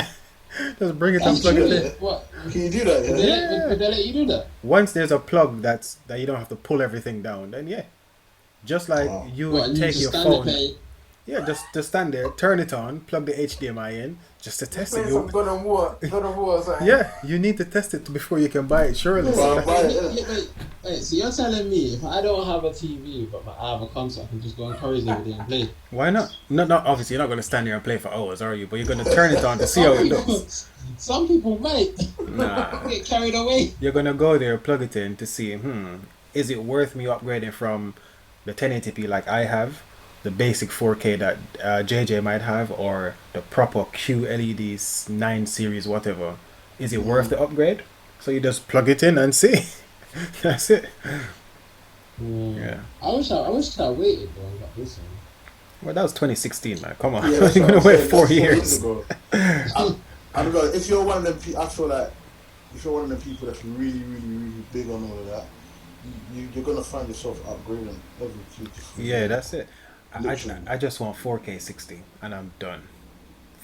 [SPEAKER 3] Just bring it and plug it
[SPEAKER 2] Actually,
[SPEAKER 3] in.
[SPEAKER 2] what?
[SPEAKER 4] Can you do that?
[SPEAKER 2] Would
[SPEAKER 4] Yeah.
[SPEAKER 2] they let you do that?
[SPEAKER 3] Once there's a plug that you don't have to pull everything down, then yeah. Just like
[SPEAKER 4] Wow.
[SPEAKER 3] you
[SPEAKER 2] What?
[SPEAKER 3] would
[SPEAKER 2] And you
[SPEAKER 3] take
[SPEAKER 2] just
[SPEAKER 3] your
[SPEAKER 2] stand there
[SPEAKER 3] phone.
[SPEAKER 2] playing?
[SPEAKER 3] Yeah, just stand there, turn it on, plug the HDMI in, just to
[SPEAKER 1] Just
[SPEAKER 3] test it.
[SPEAKER 1] playing some God of War or something.
[SPEAKER 3] Yeah, you need to test it before you can buy it, surely.
[SPEAKER 4] Yeah.
[SPEAKER 3] So,
[SPEAKER 4] Buy it,
[SPEAKER 2] Wait, wait, so you're telling me if I don't have a TV but I have a console, I can just go on Curry's every day and play?
[SPEAKER 3] why not? Not obviously, you're not going to stand there and play for hours, are you? But you're going to turn it on to see
[SPEAKER 2] Some
[SPEAKER 3] how it
[SPEAKER 2] people,
[SPEAKER 3] looks.
[SPEAKER 2] some people might
[SPEAKER 3] Nah.
[SPEAKER 2] get carried away.
[SPEAKER 3] You're going to go there, plug it in to see, is it worth me upgrading from the 1080p like I have, the basic 4K that JJ might have, or the proper QLED 9 series, whatever? Is it worth the upgrade? So you just plug it in and see. That's it. Yeah.
[SPEAKER 2] I wish I waited though and got this one.
[SPEAKER 3] Well, that was 2016, man. Come on.
[SPEAKER 4] Yeah, that's
[SPEAKER 3] You're
[SPEAKER 4] what
[SPEAKER 3] going to
[SPEAKER 4] I'm
[SPEAKER 3] wait
[SPEAKER 4] saying.
[SPEAKER 3] 4
[SPEAKER 4] That's 4
[SPEAKER 3] years.
[SPEAKER 4] ago. I don't know. If you're one of them, I feel like if you're one of them people that's really, really, really big on all of that, you're gonna find yourself upgrading every 2 to 3
[SPEAKER 3] Yeah,
[SPEAKER 4] years.
[SPEAKER 3] that's it.
[SPEAKER 4] Literally.
[SPEAKER 3] I just want 4K 60 and I'm done.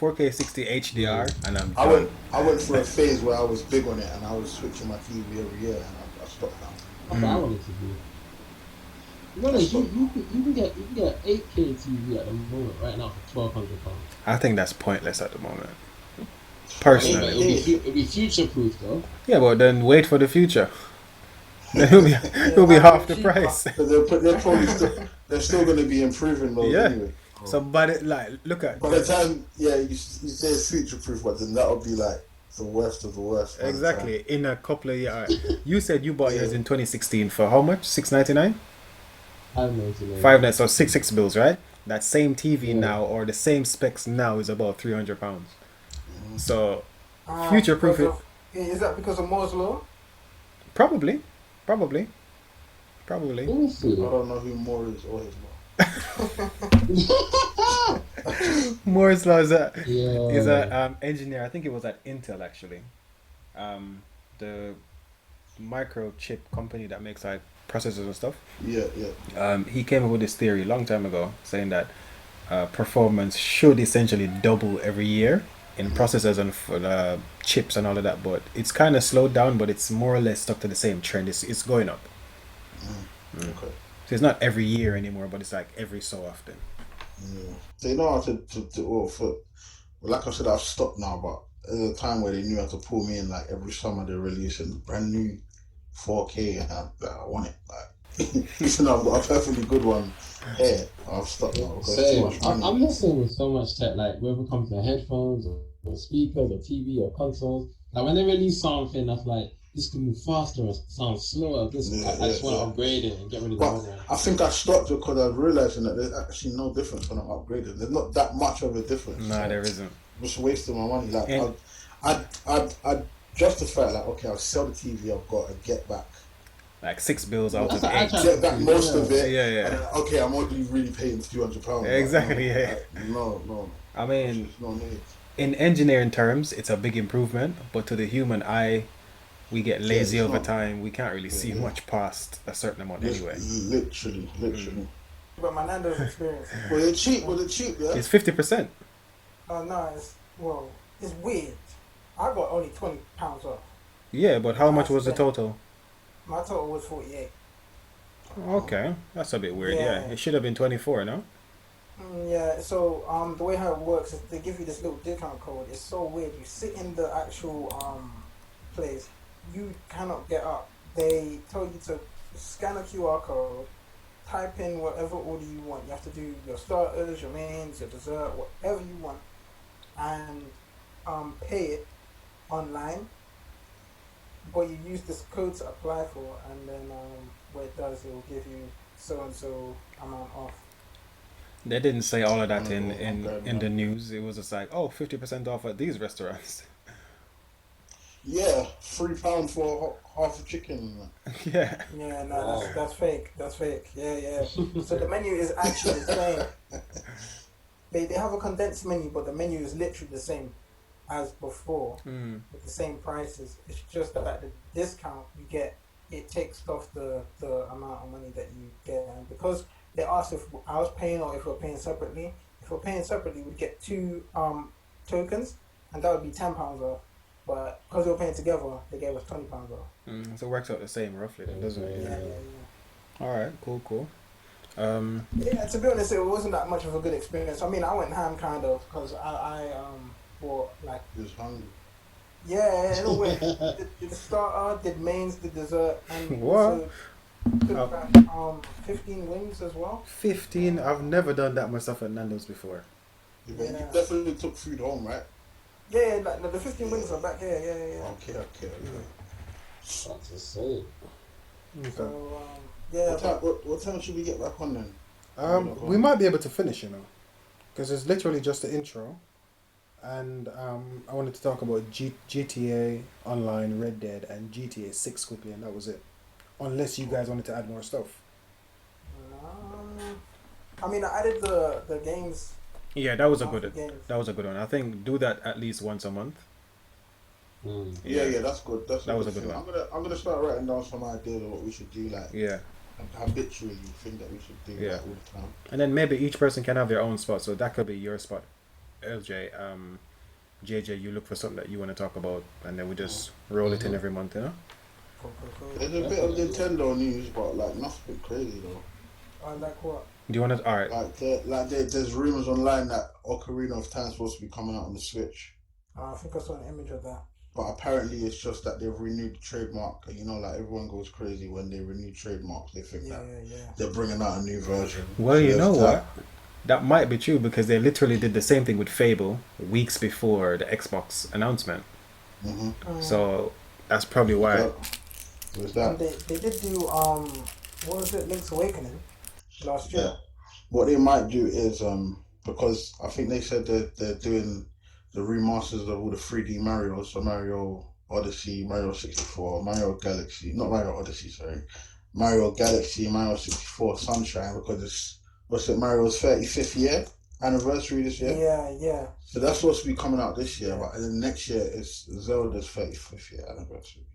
[SPEAKER 3] 4K 60 HDR and I'm
[SPEAKER 4] I
[SPEAKER 3] done.
[SPEAKER 4] went through a phase where I was big on it and I was switching my TV every year and I stopped now.
[SPEAKER 2] That's what I wanted to do. You know, you can get 8K TV at the moment right now for £1,200.
[SPEAKER 3] I think that's pointless at the moment.
[SPEAKER 2] Yeah, but
[SPEAKER 3] Personally.
[SPEAKER 2] it'll be future proof though.
[SPEAKER 3] Yeah, but then wait for the future. Then it'll be half the price.
[SPEAKER 4] So they're still going to be improving those
[SPEAKER 3] Yeah.
[SPEAKER 4] anyway.
[SPEAKER 3] So, but it, like, look at
[SPEAKER 4] By the time, you say it's future proof, but then that'll be like the worst of the worst. by the
[SPEAKER 3] exactly in a couple of years. You said you bought yours in 2016 for how much? $699. $599. So 6 bills, right? That same TV now or the same specs now is about £300. So future proof it.
[SPEAKER 1] Is that because of Moore's law?
[SPEAKER 3] Probably.
[SPEAKER 2] Let me see.
[SPEAKER 4] I don't know who Moore is or his mom.
[SPEAKER 3] Moore's law is a
[SPEAKER 2] Yeah.
[SPEAKER 3] engineer. I think it was at Intel actually. The microchip company that makes like processors and stuff.
[SPEAKER 4] Yeah.
[SPEAKER 3] He came up with this theory a long time ago, saying that performance should essentially double every year in processors and for chips and all of that. But it's kind of slowed down, but it's more or less stuck to the same trend. It's going up.
[SPEAKER 4] Okay.
[SPEAKER 3] So it's not every year anymore, but it's like every so often.
[SPEAKER 4] Yeah. They know how well, like I said, I've stopped now, but there's a time where they knew how to pull me in. Like every summer, they're releasing a brand new 4K, and I want it. Like, even though I've got a perfectly good one here, I've stopped now because it's too much money.
[SPEAKER 2] I'm listening with so much tech, like whether it comes to headphones or speakers or TV or consoles. Like when they release something that's like this can move faster or sound slower, I just want to upgrade it and get rid of the
[SPEAKER 4] But
[SPEAKER 2] other one.
[SPEAKER 4] I think I stopped because I was realizing that there's actually no difference when I'm upgrading. There's not that much of a difference.
[SPEAKER 3] No, there isn't.
[SPEAKER 4] I'm just wasting my money. Like
[SPEAKER 3] And-
[SPEAKER 4] I'd justify it, like, okay, I'll sell the TV I've got and get back
[SPEAKER 3] Like 6 bills out of
[SPEAKER 2] That's what I
[SPEAKER 3] 8.
[SPEAKER 2] try-
[SPEAKER 4] get back most of it.
[SPEAKER 3] Yeah.
[SPEAKER 4] And then, okay, I'm only really paying £200.
[SPEAKER 3] Exactly,
[SPEAKER 4] Like,
[SPEAKER 3] yeah.
[SPEAKER 4] No.
[SPEAKER 3] I mean,
[SPEAKER 4] There's no need.
[SPEAKER 3] in engineering terms, it's a big improvement, but to the human eye, we get lazy
[SPEAKER 4] it's
[SPEAKER 3] over
[SPEAKER 4] not.
[SPEAKER 3] time. We can't really see
[SPEAKER 4] Yeah.
[SPEAKER 3] much past a certain amount anyway.
[SPEAKER 4] Literally.
[SPEAKER 1] But my Nando's experience.
[SPEAKER 4] Was it cheap? Yeah.
[SPEAKER 3] It's 50%.
[SPEAKER 1] No, it's weird. I got only £20 off.
[SPEAKER 3] Yeah, but how much was the total?
[SPEAKER 1] My total was 48.
[SPEAKER 3] Okay, that's a bit weird.
[SPEAKER 1] Yeah.
[SPEAKER 3] Yeah, it should have been 24, no?
[SPEAKER 1] Yeah, so the way how it works is they give you this little discount code. It's so weird. You sit in the actual place, you cannot get up. They tell you to scan a QR code, type in whatever order you want. You have to do your starters, your mains, your dessert, whatever you want, and pay it online. But you use this code to apply for, and then what it does, it will give you so and so amount off.
[SPEAKER 3] They didn't say all of that
[SPEAKER 4] Okay,
[SPEAKER 3] in
[SPEAKER 4] man.
[SPEAKER 3] the news. It was just like, 50% off at these restaurants.
[SPEAKER 4] Yeah, £3 for half a chicken.
[SPEAKER 3] Yeah.
[SPEAKER 1] Yeah, no, that's fake. That's fake. Yeah. So the menu is actually the same. They have a condensed menu, but the menu is literally the same as before with the same prices. It's just that the discount you get, it takes off the amount of money that you get, and because they asked if I was paying or if we're paying separately. If we're paying separately, we'd get 2 tokens, and that would be £10 off. But because we were paying together, they gave us £20 off.
[SPEAKER 3] So it works out the same roughly, then, doesn't it?
[SPEAKER 1] Yeah,
[SPEAKER 3] Yeah.
[SPEAKER 1] yeah, yeah.
[SPEAKER 3] All right. Cool.
[SPEAKER 1] Yeah, to be honest, it wasn't that much of a good experience. I mean, I went ham kind of because I bought like
[SPEAKER 4] He was hungry.
[SPEAKER 1] yeah, in a way, did the starter, did mains, did dessert, and
[SPEAKER 3] What?
[SPEAKER 1] also took
[SPEAKER 3] Oh.
[SPEAKER 1] back 15 wings as well.
[SPEAKER 3] 15. I've never done that much stuff at Nando's before.
[SPEAKER 4] Yeah, but
[SPEAKER 1] Yeah.
[SPEAKER 4] you definitely took food home, right?
[SPEAKER 1] Yeah, like, the 15 wings are back here. Yeah.
[SPEAKER 4] Okay.
[SPEAKER 2] That's insane.
[SPEAKER 1] So yeah,
[SPEAKER 4] What time should we get back on then?
[SPEAKER 3] We might be able to finish, because it's literally just the intro, and I wanted to talk about GTA Online, Red Dead, and GTA 6 quickly, and that was it. Unless you guys wanted to add more stuff.
[SPEAKER 1] I mean, I added the games.
[SPEAKER 3] Yeah, that was a
[SPEAKER 1] after
[SPEAKER 3] good.
[SPEAKER 1] games.
[SPEAKER 3] That was a good one. I think do that at least once a month.
[SPEAKER 4] Yeah, that's good.
[SPEAKER 3] That was a good
[SPEAKER 4] thing.
[SPEAKER 3] one.
[SPEAKER 4] I'm gonna start writing down some ideas of what we should do, like
[SPEAKER 3] Yeah,
[SPEAKER 4] habitually think that we should do
[SPEAKER 3] Yeah.
[SPEAKER 4] like, all the time.
[SPEAKER 3] and then maybe each person can have their own spot. So that could be your spot, LJ. JJ, you look for something that you want to talk about, and then we just roll it in every month,
[SPEAKER 1] Cool.
[SPEAKER 4] There's a bit of Nintendo news, but like nothing crazy though.
[SPEAKER 1] I like what?
[SPEAKER 3] Do you want to? All right.
[SPEAKER 4] There's rumors online that Ocarina of Time is supposed to be coming out on the Switch,
[SPEAKER 1] I think I saw an image of that.
[SPEAKER 4] but apparently it's just that they've renewed the trademark. And like everyone goes crazy when they renew trademarks. They think that
[SPEAKER 1] Yeah.
[SPEAKER 4] they're bringing out a new version.
[SPEAKER 3] Well,
[SPEAKER 4] So
[SPEAKER 3] you know
[SPEAKER 4] there's
[SPEAKER 3] what? That might be true because they literally did the same thing with Fable weeks before the Xbox announcement.
[SPEAKER 4] Mm-hmm.
[SPEAKER 3] So that's probably why.
[SPEAKER 4] There's
[SPEAKER 1] And
[SPEAKER 4] that.
[SPEAKER 1] they did do what was it, Link's Awakening last year.
[SPEAKER 4] Yeah. What they might do is because I think they said that they're doing the remasters of all the 3D Marios, so Mario Odyssey, Mario 64, Mario Galaxy, not Mario Odyssey, sorry, Mario Galaxy, Mario 64, Sunshine, because it's Mario's 35th year anniversary this year.
[SPEAKER 1] Yeah.
[SPEAKER 4] So that's supposed to be coming out this year, but then next year is Zelda's 35th year anniversary.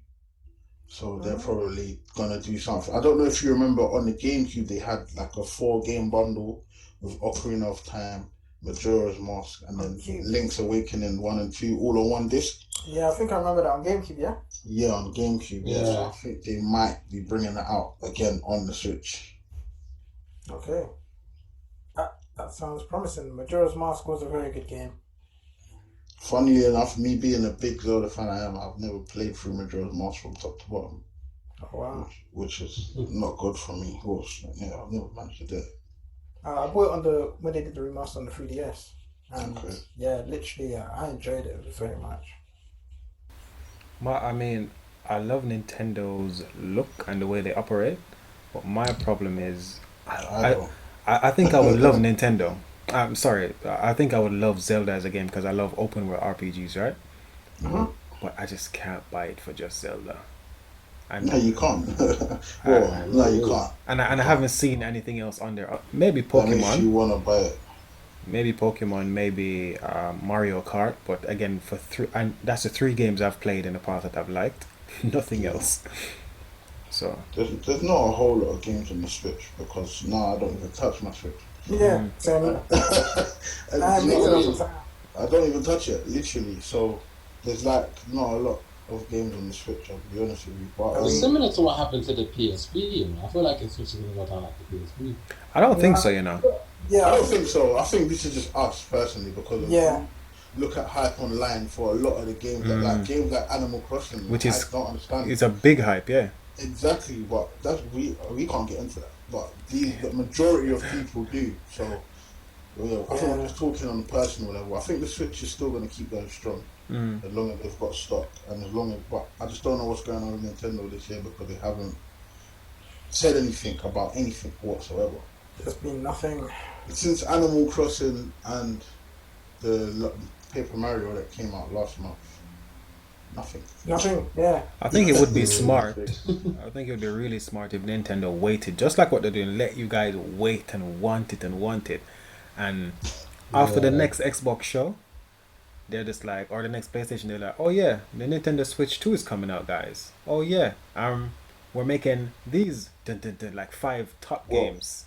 [SPEAKER 4] So they're probably gonna do something. I don't know if you remember on the GameCube they had like a 4-game bundle with Ocarina of Time, Majora's Mask, and then
[SPEAKER 1] Cute.
[SPEAKER 4] Link's Awakening 1 and 2 all on one disc.
[SPEAKER 1] Yeah, I think I remember that on GameCube. Yeah.
[SPEAKER 4] Yeah, on GameCube. Yeah.
[SPEAKER 2] Yeah.
[SPEAKER 4] So I think they might be bringing that out again on the Switch.
[SPEAKER 1] Okay. That sounds promising. Majora's Mask was a very good game.
[SPEAKER 4] Funnily enough, me being a big Zelda fan I am, I've never played through Majora's Mask from top to bottom,
[SPEAKER 1] Oh wow.
[SPEAKER 4] which is not good for me. Yeah, I've never managed to do it.
[SPEAKER 1] I bought it when they did the remaster on the 3DS, and
[SPEAKER 4] Okay.
[SPEAKER 1] yeah, literally, I enjoyed it very much.
[SPEAKER 3] I mean, I love Nintendo's look and the way they operate, but my problem is, I think I would love Nintendo. I'm sorry, I think I would love Zelda as a game because I love open world RPGs, right? But I just can't buy it for just Zelda. And
[SPEAKER 4] No, you can't. Well, no, you can't.
[SPEAKER 3] and I haven't seen anything else on there. Maybe
[SPEAKER 4] That makes you
[SPEAKER 3] Pokemon,
[SPEAKER 4] wanna buy it.
[SPEAKER 3] maybe Mario Kart. But again, for three, and that's the 3 games I've played in the past that I've liked. Nothing else. So
[SPEAKER 4] There's not a whole lot of games on the Switch because I don't even touch my Switch.
[SPEAKER 1] Yeah, same.
[SPEAKER 4] And
[SPEAKER 1] I
[SPEAKER 4] you
[SPEAKER 1] mix
[SPEAKER 4] know
[SPEAKER 1] it
[SPEAKER 4] what I
[SPEAKER 1] up
[SPEAKER 4] mean?
[SPEAKER 1] sometimes.
[SPEAKER 4] I don't even touch it, literally. So there's like not a lot of games on the Switch. I'll be honest with you, but
[SPEAKER 2] It's similar to what happened to the PSP. I feel like it's switching to go down like the PSP.
[SPEAKER 3] I don't think
[SPEAKER 1] Yeah.
[SPEAKER 3] so.
[SPEAKER 4] I
[SPEAKER 1] Yeah,
[SPEAKER 4] don't think so. I think this is just us personally because of
[SPEAKER 1] Yeah.
[SPEAKER 4] look at hype online for a lot of the games like games like Animal Crossing,
[SPEAKER 3] Which
[SPEAKER 4] I
[SPEAKER 3] is-
[SPEAKER 4] don't understand.
[SPEAKER 3] It's a big hype, yeah.
[SPEAKER 4] Exactly, but we can't get into that. But the majority of people do. So yeah, I think we're just talking on a personal level. I think the Switch is still going to keep going strong as long as they've got stock and as long as. But I just don't know what's going on with Nintendo this year because they haven't said anything about anything whatsoever
[SPEAKER 1] there's been nothing.
[SPEAKER 4] since Animal Crossing and the Paper Mario that came out last month. Nothing.
[SPEAKER 1] Yeah.
[SPEAKER 3] I think it would be smart. I think it would be really smart if Nintendo waited, just like what they're doing, let you guys wait and want it. And after the next Xbox show, they're just like, or the next PlayStation, they're like, oh yeah, the Nintendo Switch 2 is coming out, guys. Oh yeah, we're making these like 5 top
[SPEAKER 4] Well,
[SPEAKER 3] games.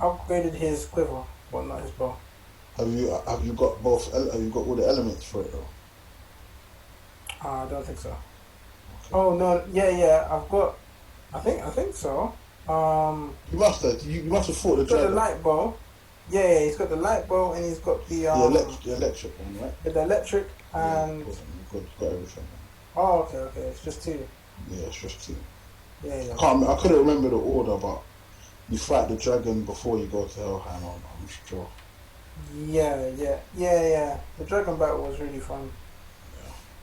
[SPEAKER 1] upgraded his quiver, but not his bow.
[SPEAKER 4] Have you got both? Have you got all the elements for it though?
[SPEAKER 1] I don't think so.
[SPEAKER 4] Okay.
[SPEAKER 1] Oh no, yeah, I've got. I think so.
[SPEAKER 4] You must have. You must have fought the
[SPEAKER 1] He's got the
[SPEAKER 4] dragon.
[SPEAKER 1] light bow. Yeah, he's got the light bow and he's got
[SPEAKER 4] The electric one, right?
[SPEAKER 1] the electric
[SPEAKER 4] Yeah,
[SPEAKER 1] and
[SPEAKER 4] you've got everything.
[SPEAKER 1] oh okay, it's just two.
[SPEAKER 4] Yeah, it's just two.
[SPEAKER 1] Yeah.
[SPEAKER 4] I couldn't remember the order, but you fight the dragon before you go to Helheim. I'm sure.
[SPEAKER 1] Yeah. The dragon battle was really fun.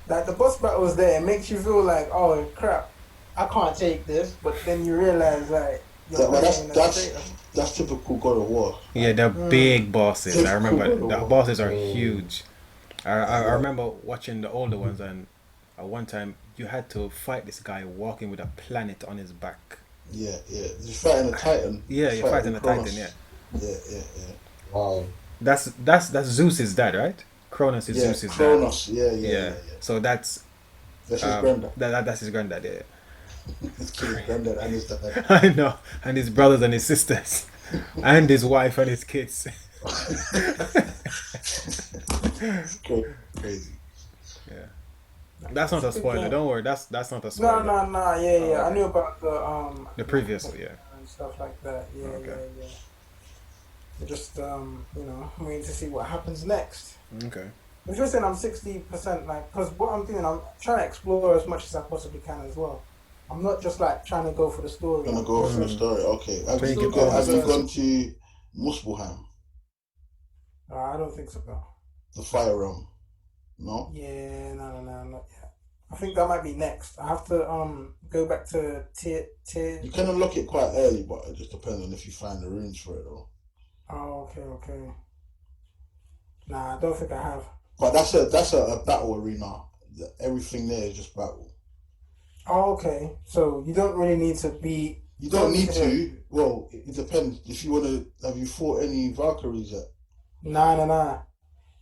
[SPEAKER 1] Like the boss battle was there, it makes you feel like, oh crap, I can't take this, but then you realize like you're
[SPEAKER 4] Well,
[SPEAKER 1] playing in a traitor.
[SPEAKER 4] that's typical God of War.
[SPEAKER 3] Yeah, they're big bosses. I
[SPEAKER 4] Typical
[SPEAKER 3] remember
[SPEAKER 4] God
[SPEAKER 3] the
[SPEAKER 4] of War.
[SPEAKER 3] bosses are huge. I
[SPEAKER 4] Yeah.
[SPEAKER 3] remember watching the older ones, and at one time you had to fight this guy walking with a planet on his back.
[SPEAKER 4] Yeah. You're fighting a titan.
[SPEAKER 3] Yeah, you're fighting a
[SPEAKER 4] Kronos.
[SPEAKER 3] titan. Yeah,
[SPEAKER 4] Yeah.
[SPEAKER 2] Wow.
[SPEAKER 3] that's Zeus's dad, right? Cronus is
[SPEAKER 4] Yeah,
[SPEAKER 3] Zeus's
[SPEAKER 4] Kronos. Yeah.
[SPEAKER 3] dad. Yeah. So that's
[SPEAKER 4] That's his granddad.
[SPEAKER 3] that's his granddad. Yeah,
[SPEAKER 4] His kid's granddad and his dad.
[SPEAKER 3] I know, and his brothers and his sisters, and his wife and his kids.
[SPEAKER 4] Crazy.
[SPEAKER 3] Yeah, that's not a spoiler. Don't worry, that's not a
[SPEAKER 1] No,
[SPEAKER 3] spoiler.
[SPEAKER 1] yeah. I
[SPEAKER 3] okay.
[SPEAKER 1] knew about
[SPEAKER 3] The previous, yeah.
[SPEAKER 1] and stuff like that.
[SPEAKER 3] Okay.
[SPEAKER 1] Yeah. Just waiting to see what happens next.
[SPEAKER 3] Okay.
[SPEAKER 1] If you're saying I'm 60%, like, because what I'm doing, I'm trying to explore as much as I possibly can as well. I'm not just like trying to go for the story.
[SPEAKER 4] Gonna go for the story. Okay. Have
[SPEAKER 3] Take
[SPEAKER 4] you
[SPEAKER 3] it
[SPEAKER 4] gone,
[SPEAKER 3] back.
[SPEAKER 4] have you gone to Muspelheim,
[SPEAKER 1] I don't think so, though.
[SPEAKER 4] the Fire Realm? No.
[SPEAKER 1] Yeah, no, not yet. I think that might be next. I have to go back to tier.
[SPEAKER 4] You can unlock it quite early, but it just depends on if you find the runes for it though.
[SPEAKER 1] Oh, okay. Nah, I don't think I have.
[SPEAKER 4] But that's a battle arena. Everything there is just battle.
[SPEAKER 1] Oh, okay. So you don't really need to be.
[SPEAKER 4] You don't need to. Well, it depends. If you want to, have you fought any Valkyries yet?
[SPEAKER 1] Nah.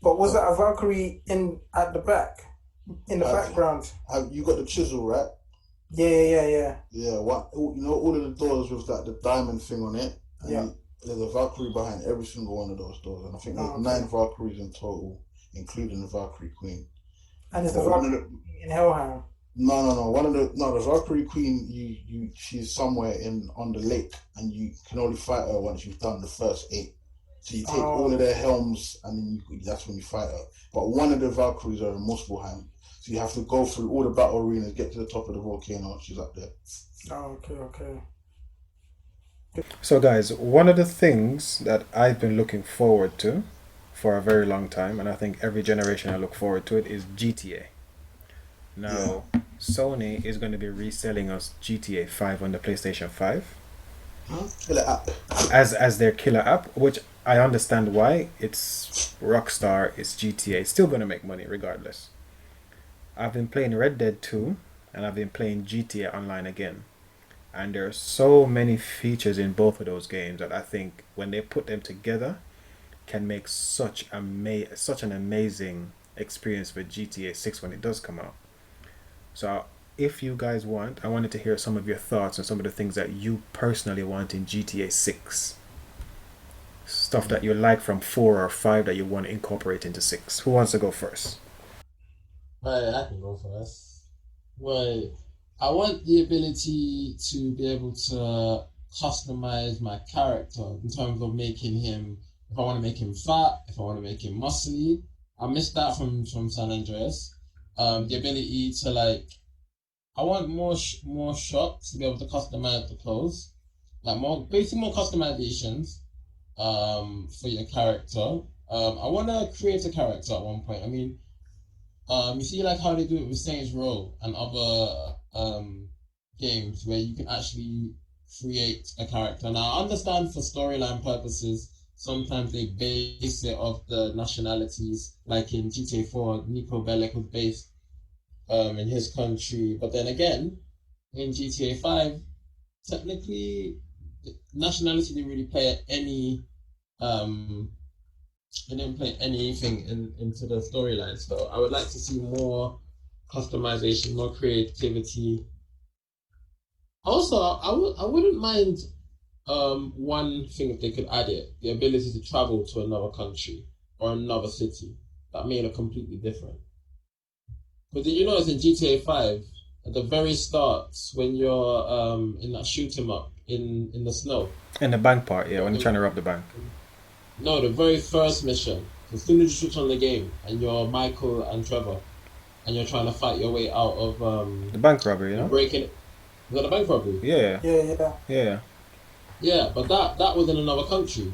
[SPEAKER 1] But was that a Valkyrie at the back, in the background?
[SPEAKER 4] Have you got the chisel, right?
[SPEAKER 1] Yeah.
[SPEAKER 4] Yeah. What all of the doors with like the diamond thing on it. And
[SPEAKER 1] Yeah.
[SPEAKER 4] There's a Valkyrie behind every single one of those doors, and I think there's
[SPEAKER 1] Oh, okay.
[SPEAKER 4] 9 Valkyries in total, including the Valkyrie Queen.
[SPEAKER 1] And it's the
[SPEAKER 4] But one of
[SPEAKER 1] Valkyrie in Helheim.
[SPEAKER 4] No. The Valkyrie Queen. She's somewhere on the lake, and you can only fight her once you've done the first 8. So you take all of their helms, and then that's when you fight her. But one of the Valkyries are in Muspelheim, so you have to go through all the battle arenas, get to the top of the volcano, and she's up there.
[SPEAKER 1] Oh, okay.
[SPEAKER 3] So, guys, one of the things that I've been looking forward to for a very long time, and I think every generation I look forward to it, is GTA. Now, Sony is going to be reselling us GTA 5 on the PlayStation 5
[SPEAKER 4] Killer app.
[SPEAKER 3] as their killer app, which I understand why. It's Rockstar, it's GTA, it's still going to make money regardless. I've been playing Red Dead 2 and I've been playing GTA Online again. And there are so many features in both of those games that I think when they put them together can make such an amazing experience for GTA 6 when it does come out. So if you guys want, I wanted to hear some of your thoughts on some of the things that you personally want in GTA 6. Stuff that you like from 4 or 5 that you want to incorporate into 6. Who wants to go first?
[SPEAKER 2] Right, I can go first. Right. I want the ability to be able to customize my character in terms of making him, if I want to make him fat, if I want to make him muscly. I missed that from San Andreas. The ability to I want more shots to be able to customize the clothes, basically more customizations, for your character. I want to create a character at one point. I mean, you see how they do it with Saints Row and other games where you can actually create a character. Now, I understand for storyline purposes, sometimes they base it off the nationalities, like in GTA 4, Nico Bellic was based in his country. But then again, in GTA 5, technically, nationality didn't really play any it didn't play anything into the storyline. So I would like to see more customization, more creativity. Also, I wouldn't mind One thing, if they could add it, the ability to travel to another country or another city, that made it completely different. But did you notice in GTA 5, at the very start, when you're in that shoot 'em up in the snow?
[SPEAKER 3] In the bank part, yeah, when you're
[SPEAKER 2] The,
[SPEAKER 3] trying to rob the bank.
[SPEAKER 2] no, the very first mission. As soon as you switch on the game and you're Michael and Trevor and you're trying to fight your way out of
[SPEAKER 3] The bank robbery, you
[SPEAKER 2] you're
[SPEAKER 3] know?
[SPEAKER 2] breaking it. Was that a bank robbery?
[SPEAKER 3] Yeah,
[SPEAKER 1] Yeah, yeah.
[SPEAKER 3] yeah.
[SPEAKER 2] Yeah, but that was in another country.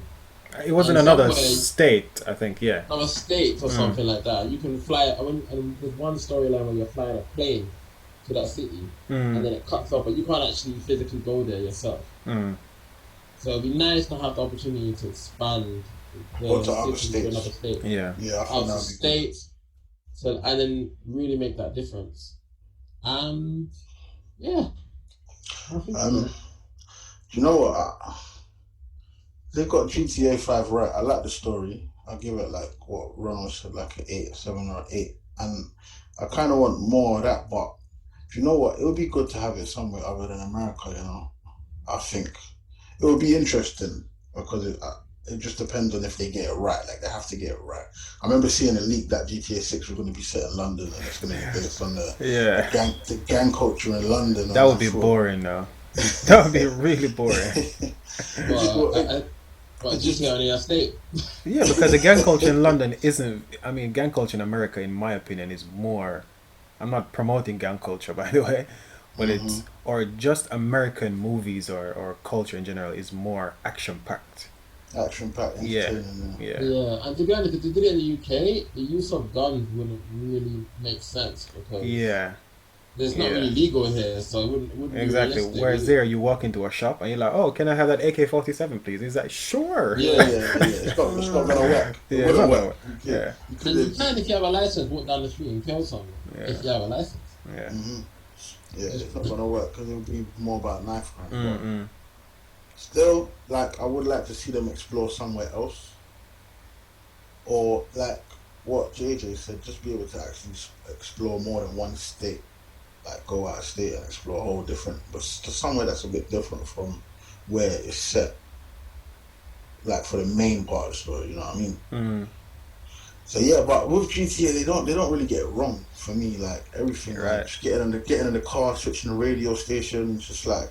[SPEAKER 3] It was in
[SPEAKER 2] And
[SPEAKER 3] another
[SPEAKER 2] somewhere
[SPEAKER 3] state, I think, yeah.
[SPEAKER 2] another state or something like that. You can fly. And there's one storyline where you're flying a plane to that city, and then it cuts off, but you can't actually physically go there yourself. So it'd be nice to have the opportunity to expand
[SPEAKER 4] Go to
[SPEAKER 2] the
[SPEAKER 4] other
[SPEAKER 2] city to another
[SPEAKER 4] states.
[SPEAKER 2] state,
[SPEAKER 3] Yeah.
[SPEAKER 4] Yeah, I
[SPEAKER 2] out
[SPEAKER 4] think
[SPEAKER 2] of
[SPEAKER 4] that'd be good.
[SPEAKER 2] states, so and then really make that difference. And yeah, I think so.
[SPEAKER 4] You know what? They got GTA 5 right. I like the story. I'll give it like what Ronald said, like an 8, 7 or 8. And I kind of want more of that, but you know what? It would be good to have it somewhere other than America, you know? I think. It would be interesting because it just depends on if they get it right. Like, they have to get it right. I remember seeing a leak that GTA 6 was going to be set in London and it's going to be based on
[SPEAKER 3] Yeah.
[SPEAKER 4] the gang culture in London.
[SPEAKER 3] That would be boring, though. That would be really boring.
[SPEAKER 2] But GTA only a state.
[SPEAKER 3] Yeah, because the gang culture in London isn't. I mean, gang culture in America, in my opinion, is more. I'm not promoting gang culture, by the way, but it's. Or just American movies or culture in general is more action packed.
[SPEAKER 4] Action packed,
[SPEAKER 3] Yeah.
[SPEAKER 4] entertaining.
[SPEAKER 3] Yeah.
[SPEAKER 2] Yeah, and to be honest, if they did it in the UK, the use of guns wouldn't really make sense because
[SPEAKER 3] Yeah.
[SPEAKER 2] it's not really legal here, so it wouldn't
[SPEAKER 3] Exactly.
[SPEAKER 2] be realistic.
[SPEAKER 3] Whereas there, you walk into a shop and you're like, "Oh, can I have that AK-47, please?" He's like, "Sure."
[SPEAKER 4] Yeah. It's not gonna work.
[SPEAKER 3] Yeah,
[SPEAKER 4] It
[SPEAKER 3] it's
[SPEAKER 4] wouldn't
[SPEAKER 3] not
[SPEAKER 4] work.
[SPEAKER 3] gonna work. Yeah.
[SPEAKER 2] And you can, if you have a license, walk down the street and kill someone.
[SPEAKER 3] Yeah.
[SPEAKER 2] If you have a license.
[SPEAKER 3] Yeah.
[SPEAKER 4] Yeah, it's not gonna work because it'll be more about knife crime. But
[SPEAKER 3] Mm-mm.
[SPEAKER 4] still, like, I would like to see them explore somewhere else, or like what JJ said, just be able to actually explore more than one state. Like, go out of state and explore a whole different, but to somewhere that's a bit different from where it's set. Like, for the main part of the story, you know what I mean?
[SPEAKER 3] Mm.
[SPEAKER 4] So yeah, but with GTA they don't really get it wrong for me. Like, everything,
[SPEAKER 3] Right.
[SPEAKER 4] like, just getting in the car, switching the radio station, just like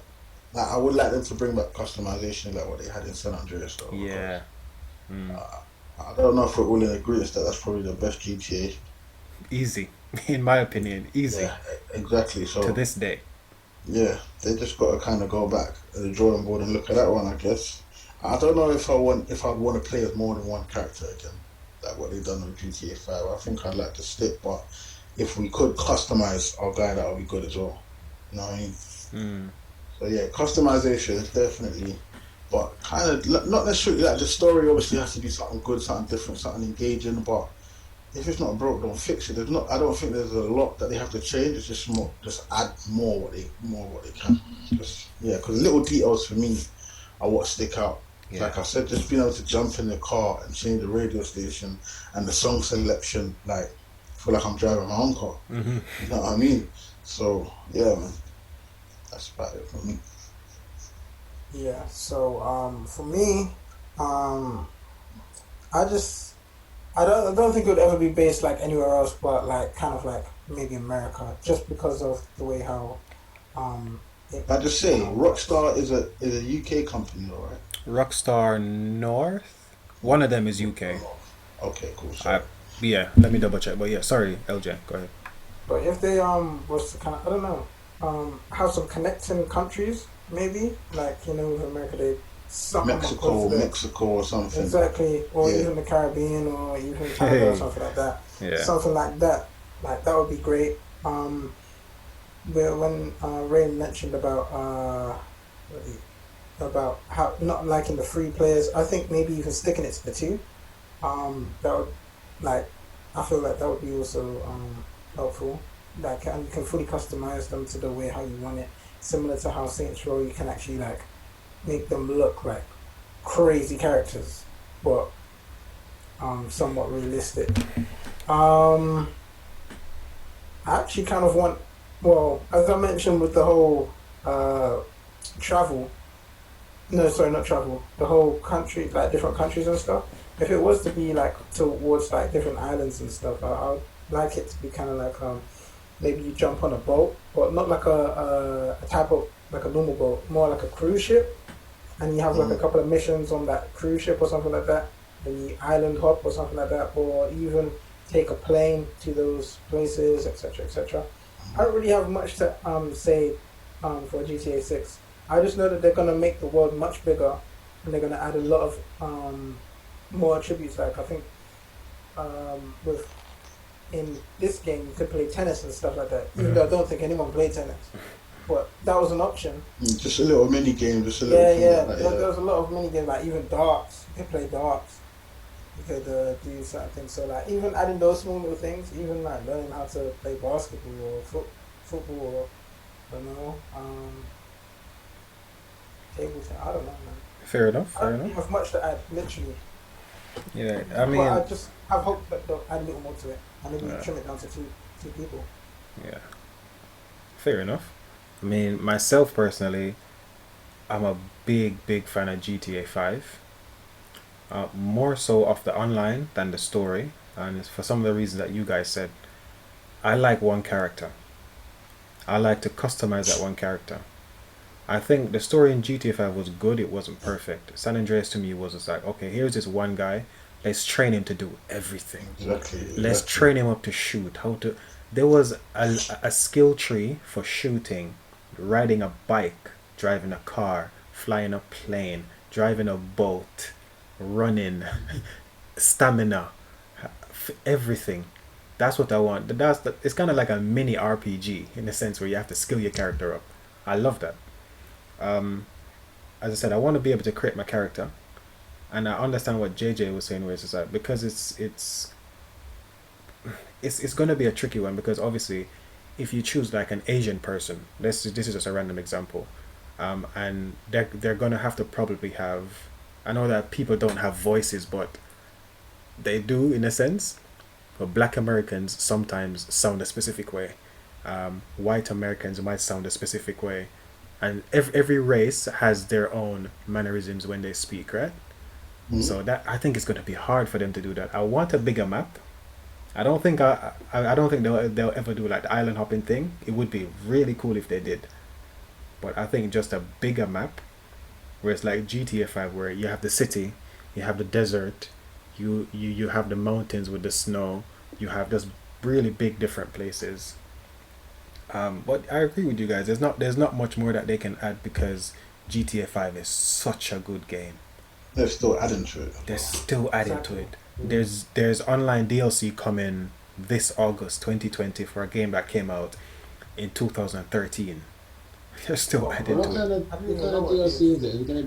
[SPEAKER 4] I would like them to bring back customization like what they had in San Andreas though.
[SPEAKER 3] Yeah.
[SPEAKER 4] I don't know if we're all in agreement that that's probably the best GTA.
[SPEAKER 3] Easy, in my opinion, easy
[SPEAKER 4] Yeah, exactly. So
[SPEAKER 3] to this day.
[SPEAKER 4] yeah, they just got to kind of go back to the drawing board and look at that one, I guess. I don't know if I'd want to play as more than one character again, like what they've done with GTA 5. I think I'd like to stick, but if we could customize our guy, that would be good as well. You know what I mean? So yeah, customization is definitely, but kind of not necessarily like the story. Obviously, has to be something good, something different, something engaging. But if it's not broke, don't fix it. There's not. I don't think there's a lot that they have to change. It's just more, just add more what they can. Just yeah, because little details for me are what stick out.
[SPEAKER 3] Yeah.
[SPEAKER 4] Like I said, just being able to jump in the car and change the radio station and the song selection, like I feel like I'm driving my own car. You know what I mean? So yeah, man, that's about it for me.
[SPEAKER 1] Yeah. So for me, I don't think it would ever be based like anywhere else, but like kind of like maybe America, just because of the way how
[SPEAKER 4] I just say Rockstar is a UK company, all right?
[SPEAKER 3] Rockstar North. One of them is UK.
[SPEAKER 4] Okay, cool. So,
[SPEAKER 3] Yeah, let me double check. But yeah, sorry, LJ, go ahead.
[SPEAKER 1] But if they was to kind of, I don't know, have some connecting countries, maybe like with America, they something
[SPEAKER 4] Mexico or something.
[SPEAKER 1] Exactly, or
[SPEAKER 4] Yeah.
[SPEAKER 1] even the Caribbean, or even Canada, or something like that.
[SPEAKER 3] Yeah.
[SPEAKER 1] Something like that would be great. But when Ray mentioned about how not liking the free players, I think maybe even sticking it to the two, that would I feel like that would be also helpful. Like, and you can fully customize them to the way how you want it, similar to how Saints Row you can actually like make them look like crazy characters, but somewhat realistic. I actually kind of want, well, as I mentioned with the whole travel, No, sorry, not travel. The whole country, like different countries and stuff. If it was to be like towards like different islands and stuff, I'd like it to be kind of like maybe you jump on a boat, but not like a type of like a normal boat, more like a cruise ship, and you have like a couple of missions on that cruise ship or something like that. Then you island hop or something like that, or even take a plane to those places, etc., etc. I don't really have much to say for GTA 6. I just know that they're gonna make the world much bigger, and they're gonna add a lot of more attributes. Like I think with in this game you could play tennis and stuff like that. Even though I don't think anyone played tennis, but that was an option.
[SPEAKER 4] Just a little mini game, just a little
[SPEAKER 1] Yeah,
[SPEAKER 4] thing
[SPEAKER 1] yeah.
[SPEAKER 4] like that. Yeah.
[SPEAKER 1] There was a lot of mini games, like even darts. You could play darts. You could do certain things. So like even adding those small little things, even like learning how to play basketball or football or I don't know, table tennis. I don't know, man.
[SPEAKER 3] Fair enough.
[SPEAKER 1] I
[SPEAKER 3] Fair
[SPEAKER 1] don't
[SPEAKER 3] enough.
[SPEAKER 1] have much to add, literally.
[SPEAKER 3] Yeah, I
[SPEAKER 1] But
[SPEAKER 3] mean,
[SPEAKER 1] I just have hope that they'll add a little more to it and maybe
[SPEAKER 3] Yeah.
[SPEAKER 1] trim it down to two people.
[SPEAKER 3] yeah, fair enough. I mean, myself personally, I'm a big fan of GTA 5. More so of the online than the story, and it's for some of the reasons that you guys said. I like one character. I like to customize that one character. I think the story in GTA 5 was good. It wasn't perfect. San Andreas to me was just like, okay, here's this one guy. Let's train him to do everything.
[SPEAKER 4] Exactly.
[SPEAKER 3] Let's train him up to shoot. How to? There was a skill tree for shooting, riding a bike, driving a car, flying a plane, driving a boat, running, stamina, everything. That's what I want. It's kind of like a mini RPG in a sense where you have to skill your character up. I love that. As I said, I want to be able to create my character, and I understand what JJ was saying, where it's just like because it's going to be a tricky one because obviously, if you choose like an Asian person, this is just a random example, and they're going to have to probably have. I know that people don't have voices, but they do in a sense. But Black Americans sometimes sound a specific way. White Americans might sound a specific way, and every race has their own mannerisms when they speak, right? So that I think it's going to be hard for them to do that. I want a bigger map. I don't think they'll ever do like the island hopping thing. It would be really cool if they did, but I think just a bigger map, where it's like GTA 5, where you have the city, you have the desert, you have the mountains with the snow, you have just really big different places. But I agree with you guys. There's not much more that they can add because GTA 5 is such a good game.
[SPEAKER 4] They're still adding to it.
[SPEAKER 3] They're still adding to it. There's online DLC coming this August 2020 for a game that came out in 2013. They're still adding
[SPEAKER 2] What
[SPEAKER 3] to
[SPEAKER 2] kind
[SPEAKER 3] it.
[SPEAKER 2] of DLC is it? Is it gonna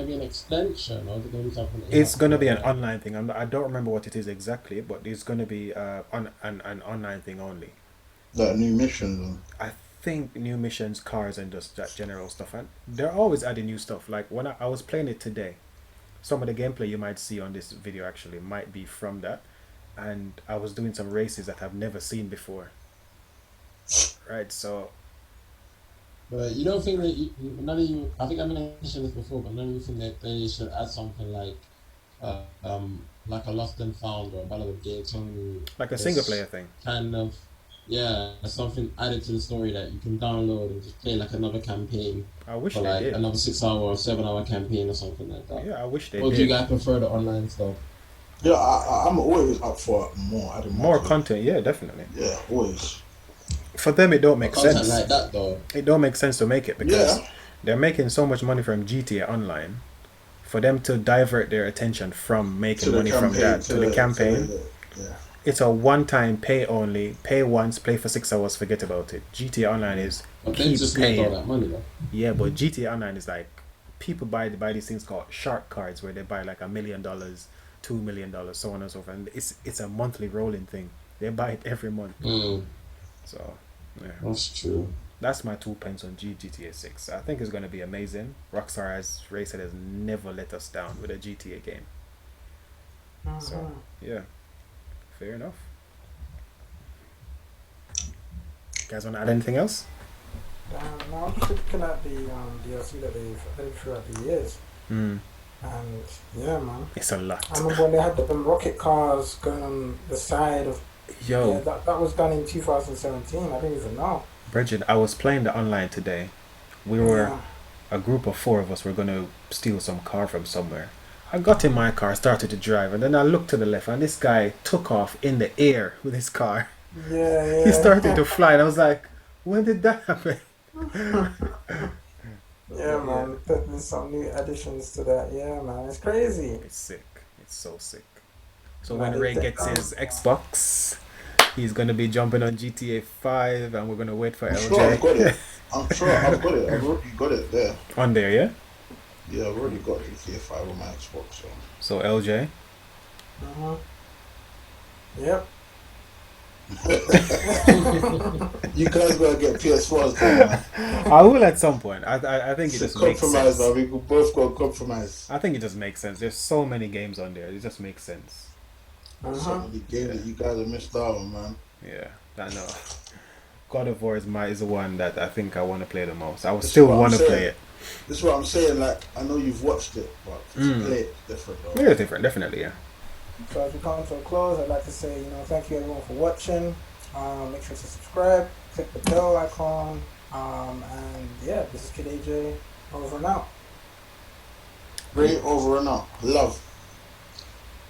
[SPEAKER 2] be an extension or is it gonna be something? That you
[SPEAKER 3] It's
[SPEAKER 2] have
[SPEAKER 3] gonna
[SPEAKER 2] to
[SPEAKER 3] be an
[SPEAKER 2] play?
[SPEAKER 3] online thing. I don't remember what it is exactly, but it's gonna be an online thing only.
[SPEAKER 4] Like new missions.
[SPEAKER 3] I think new missions, cars, and just that general stuff. And they're always adding new stuff. Like when I was playing it today, some of the gameplay you might see on this video actually might be from that. And I was doing some races that I've never seen before. Right, so
[SPEAKER 2] But you don't think that none of you? I think I mentioned this before, but none of you think that they should add something like a Lost and Found or a Ballad of Gay Tony.
[SPEAKER 3] like a single player thing.
[SPEAKER 2] Kind of, yeah, something added to the story that you can download and just play like another campaign
[SPEAKER 3] I wish
[SPEAKER 2] for
[SPEAKER 3] they
[SPEAKER 2] like
[SPEAKER 3] did.
[SPEAKER 2] another 6 hour or 7 hour campaign or something like that.
[SPEAKER 3] Yeah, I wish they
[SPEAKER 2] Or do you
[SPEAKER 3] did.
[SPEAKER 2] guys prefer the online stuff?
[SPEAKER 4] Yeah, I'm always up for more. Adding
[SPEAKER 3] More
[SPEAKER 4] to it.
[SPEAKER 3] content, yeah, definitely.
[SPEAKER 4] Yeah, always.
[SPEAKER 3] For them, it don't make
[SPEAKER 2] Content
[SPEAKER 3] sense.
[SPEAKER 2] like that though.
[SPEAKER 3] It don't make sense to make it because
[SPEAKER 4] Yeah.
[SPEAKER 3] they're making so much money from GTA Online. For them to divert their attention from making money from that to the campaign,
[SPEAKER 4] Yeah.
[SPEAKER 3] it's a one-time pay only. Pay once, play for 6 hours, forget about it. GTA Online is
[SPEAKER 2] But they
[SPEAKER 3] keep
[SPEAKER 2] just make all
[SPEAKER 3] paying.
[SPEAKER 2] that money though.
[SPEAKER 3] Yeah, but GTA Online is like people buy these things called shark cards where they buy like $1 million, $2 million, so on and so forth. And it's a monthly rolling thing. They buy it every month. So yeah.
[SPEAKER 2] That's true.
[SPEAKER 3] That's my 2 pence on GTA 6. I think it's going to be amazing. Rockstar, as Ray said, has never let us down with a GTA game. So, yeah. Fair enough. Guys want to add anything else?
[SPEAKER 1] No, I'm just looking at the DLC that they've added throughout the years,
[SPEAKER 3] Mm.
[SPEAKER 1] and yeah, man.
[SPEAKER 3] It's a lot.
[SPEAKER 1] I remember when they had them rocket cars going on the side of. Yeah,
[SPEAKER 3] Yo,
[SPEAKER 1] that was done in 2017. I didn't even know.
[SPEAKER 3] Bridget, I was playing the online today. We were
[SPEAKER 1] Yeah.
[SPEAKER 3] a group of 4 of us were gonna steal some car from somewhere. I got in my car, started to drive, and then I looked to the left, and this guy took off in the air with his car.
[SPEAKER 1] Yeah, yeah.
[SPEAKER 3] He started to fly, and I was like, "When did that happen?"
[SPEAKER 1] Yeah, man. There's some new additions to that. Yeah, man. It's crazy.
[SPEAKER 3] It's sick. It's so sick. So
[SPEAKER 1] Man,
[SPEAKER 3] when Ray
[SPEAKER 1] they-
[SPEAKER 3] gets his Xbox, he's gonna be jumping on GTA 5, and we're gonna wait for
[SPEAKER 4] I'm sure I've got
[SPEAKER 3] LJ
[SPEAKER 4] it. I'm sure I've got it. I've already got it there.
[SPEAKER 3] on there. Yeah.
[SPEAKER 4] Yeah, I've already got GTA 5 on my Xbox.
[SPEAKER 3] So LJ,
[SPEAKER 1] Uh-huh. Yep.
[SPEAKER 4] You guys gotta get PS4s, though, man.
[SPEAKER 3] I will at some point. I think it
[SPEAKER 4] It's a
[SPEAKER 3] just makes
[SPEAKER 4] compromise,
[SPEAKER 3] sense.
[SPEAKER 4] man. We could both got compromise.
[SPEAKER 3] I think it just makes sense. There's so many games on there. It just makes sense.
[SPEAKER 4] So
[SPEAKER 1] Uh-huh.
[SPEAKER 4] many games that you guys have missed out on, man.
[SPEAKER 3] Yeah, I know. God of War is the one that I think I want to play the most. I would
[SPEAKER 4] That's
[SPEAKER 3] still
[SPEAKER 4] what I'm
[SPEAKER 3] want to
[SPEAKER 4] saying.
[SPEAKER 3] play it.
[SPEAKER 4] This is what I'm saying. Like, I know you've watched it, but to play it's different, though.
[SPEAKER 3] Yeah, it's different, definitely. Yeah.
[SPEAKER 1] So as we come to a close, I'd like to say, thank you everyone for watching. Make sure to subscribe, click the bell icon, and yeah, this is Kid AJ, over and out.
[SPEAKER 4] Ray, over and out. Love.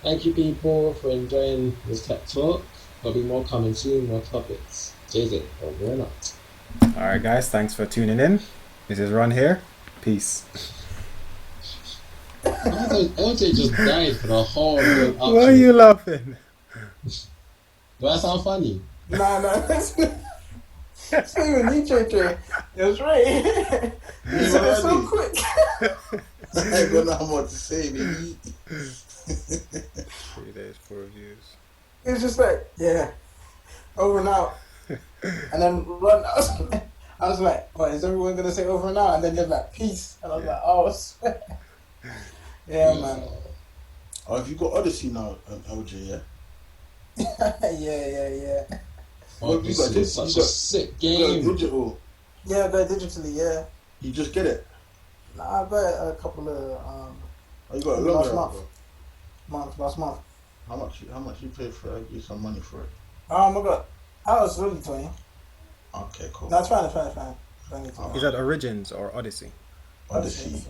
[SPEAKER 2] Thank you, people, for enjoying this tech talk. There'll be more coming soon, more topics. JZ, over and out.
[SPEAKER 3] All right, guys. Thanks for tuning in. This is Ron here. Peace.
[SPEAKER 2] LJ just died for the whole outro.
[SPEAKER 3] Why are you laughing?
[SPEAKER 2] Do I sound funny?
[SPEAKER 1] Nah, that's not even you, JJ. It was right. You said it so quick.
[SPEAKER 4] I ain't gonna know what to say, baby.
[SPEAKER 3] 3 days, 4 views.
[SPEAKER 1] It was just like, yeah, over and out. And then run. I was like, what, is everyone going to say over and out? And then they're like, peace. And I was like, oh, I swear. Yeah, man.
[SPEAKER 4] Oh, have you got Odyssey now, LJ, yeah?
[SPEAKER 1] yeah.
[SPEAKER 2] Oh,
[SPEAKER 4] you
[SPEAKER 2] this
[SPEAKER 4] got
[SPEAKER 2] is such a sick
[SPEAKER 4] You got
[SPEAKER 2] game.
[SPEAKER 4] digital.
[SPEAKER 1] Yeah, but digitally, yeah.
[SPEAKER 4] You just get it.
[SPEAKER 1] Nah, I bought a couple of
[SPEAKER 4] Oh, you got a
[SPEAKER 1] last
[SPEAKER 4] longer.
[SPEAKER 1] last month.
[SPEAKER 4] How much you paid for it? I give you some money for it.
[SPEAKER 1] Oh my god. I was really 20.
[SPEAKER 4] Okay, cool.
[SPEAKER 1] No, it's fine. I need to
[SPEAKER 3] Is that Origins or Odyssey?
[SPEAKER 4] Odyssey.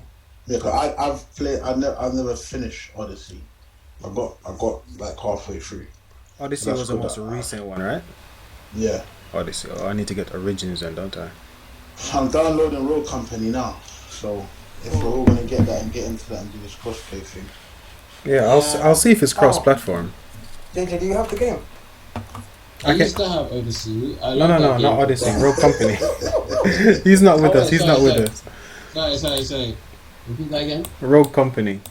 [SPEAKER 4] Yeah, cause I've played. I've never finished Odyssey. I got like halfway through.
[SPEAKER 3] Odyssey
[SPEAKER 4] That's
[SPEAKER 3] was the
[SPEAKER 4] good.
[SPEAKER 3] most recent one, right?
[SPEAKER 4] Yeah,
[SPEAKER 3] Odyssey. Oh, I need to get Origins then, don't I?
[SPEAKER 4] I'm downloading Road Company now. So if we're all gonna get that and get into that and do this crossplay thing.
[SPEAKER 3] Yeah, I'll see if it's cross-platform.
[SPEAKER 1] JJ, do you have the game?
[SPEAKER 2] I
[SPEAKER 3] Okay.
[SPEAKER 2] used to have Odyssey. I
[SPEAKER 3] No,
[SPEAKER 2] love that game.
[SPEAKER 3] not Odyssey. Rogue Company. He's not with
[SPEAKER 2] Oh,
[SPEAKER 3] us. He's not with us.
[SPEAKER 2] Sorry. Repeat that again.
[SPEAKER 3] Rogue Company.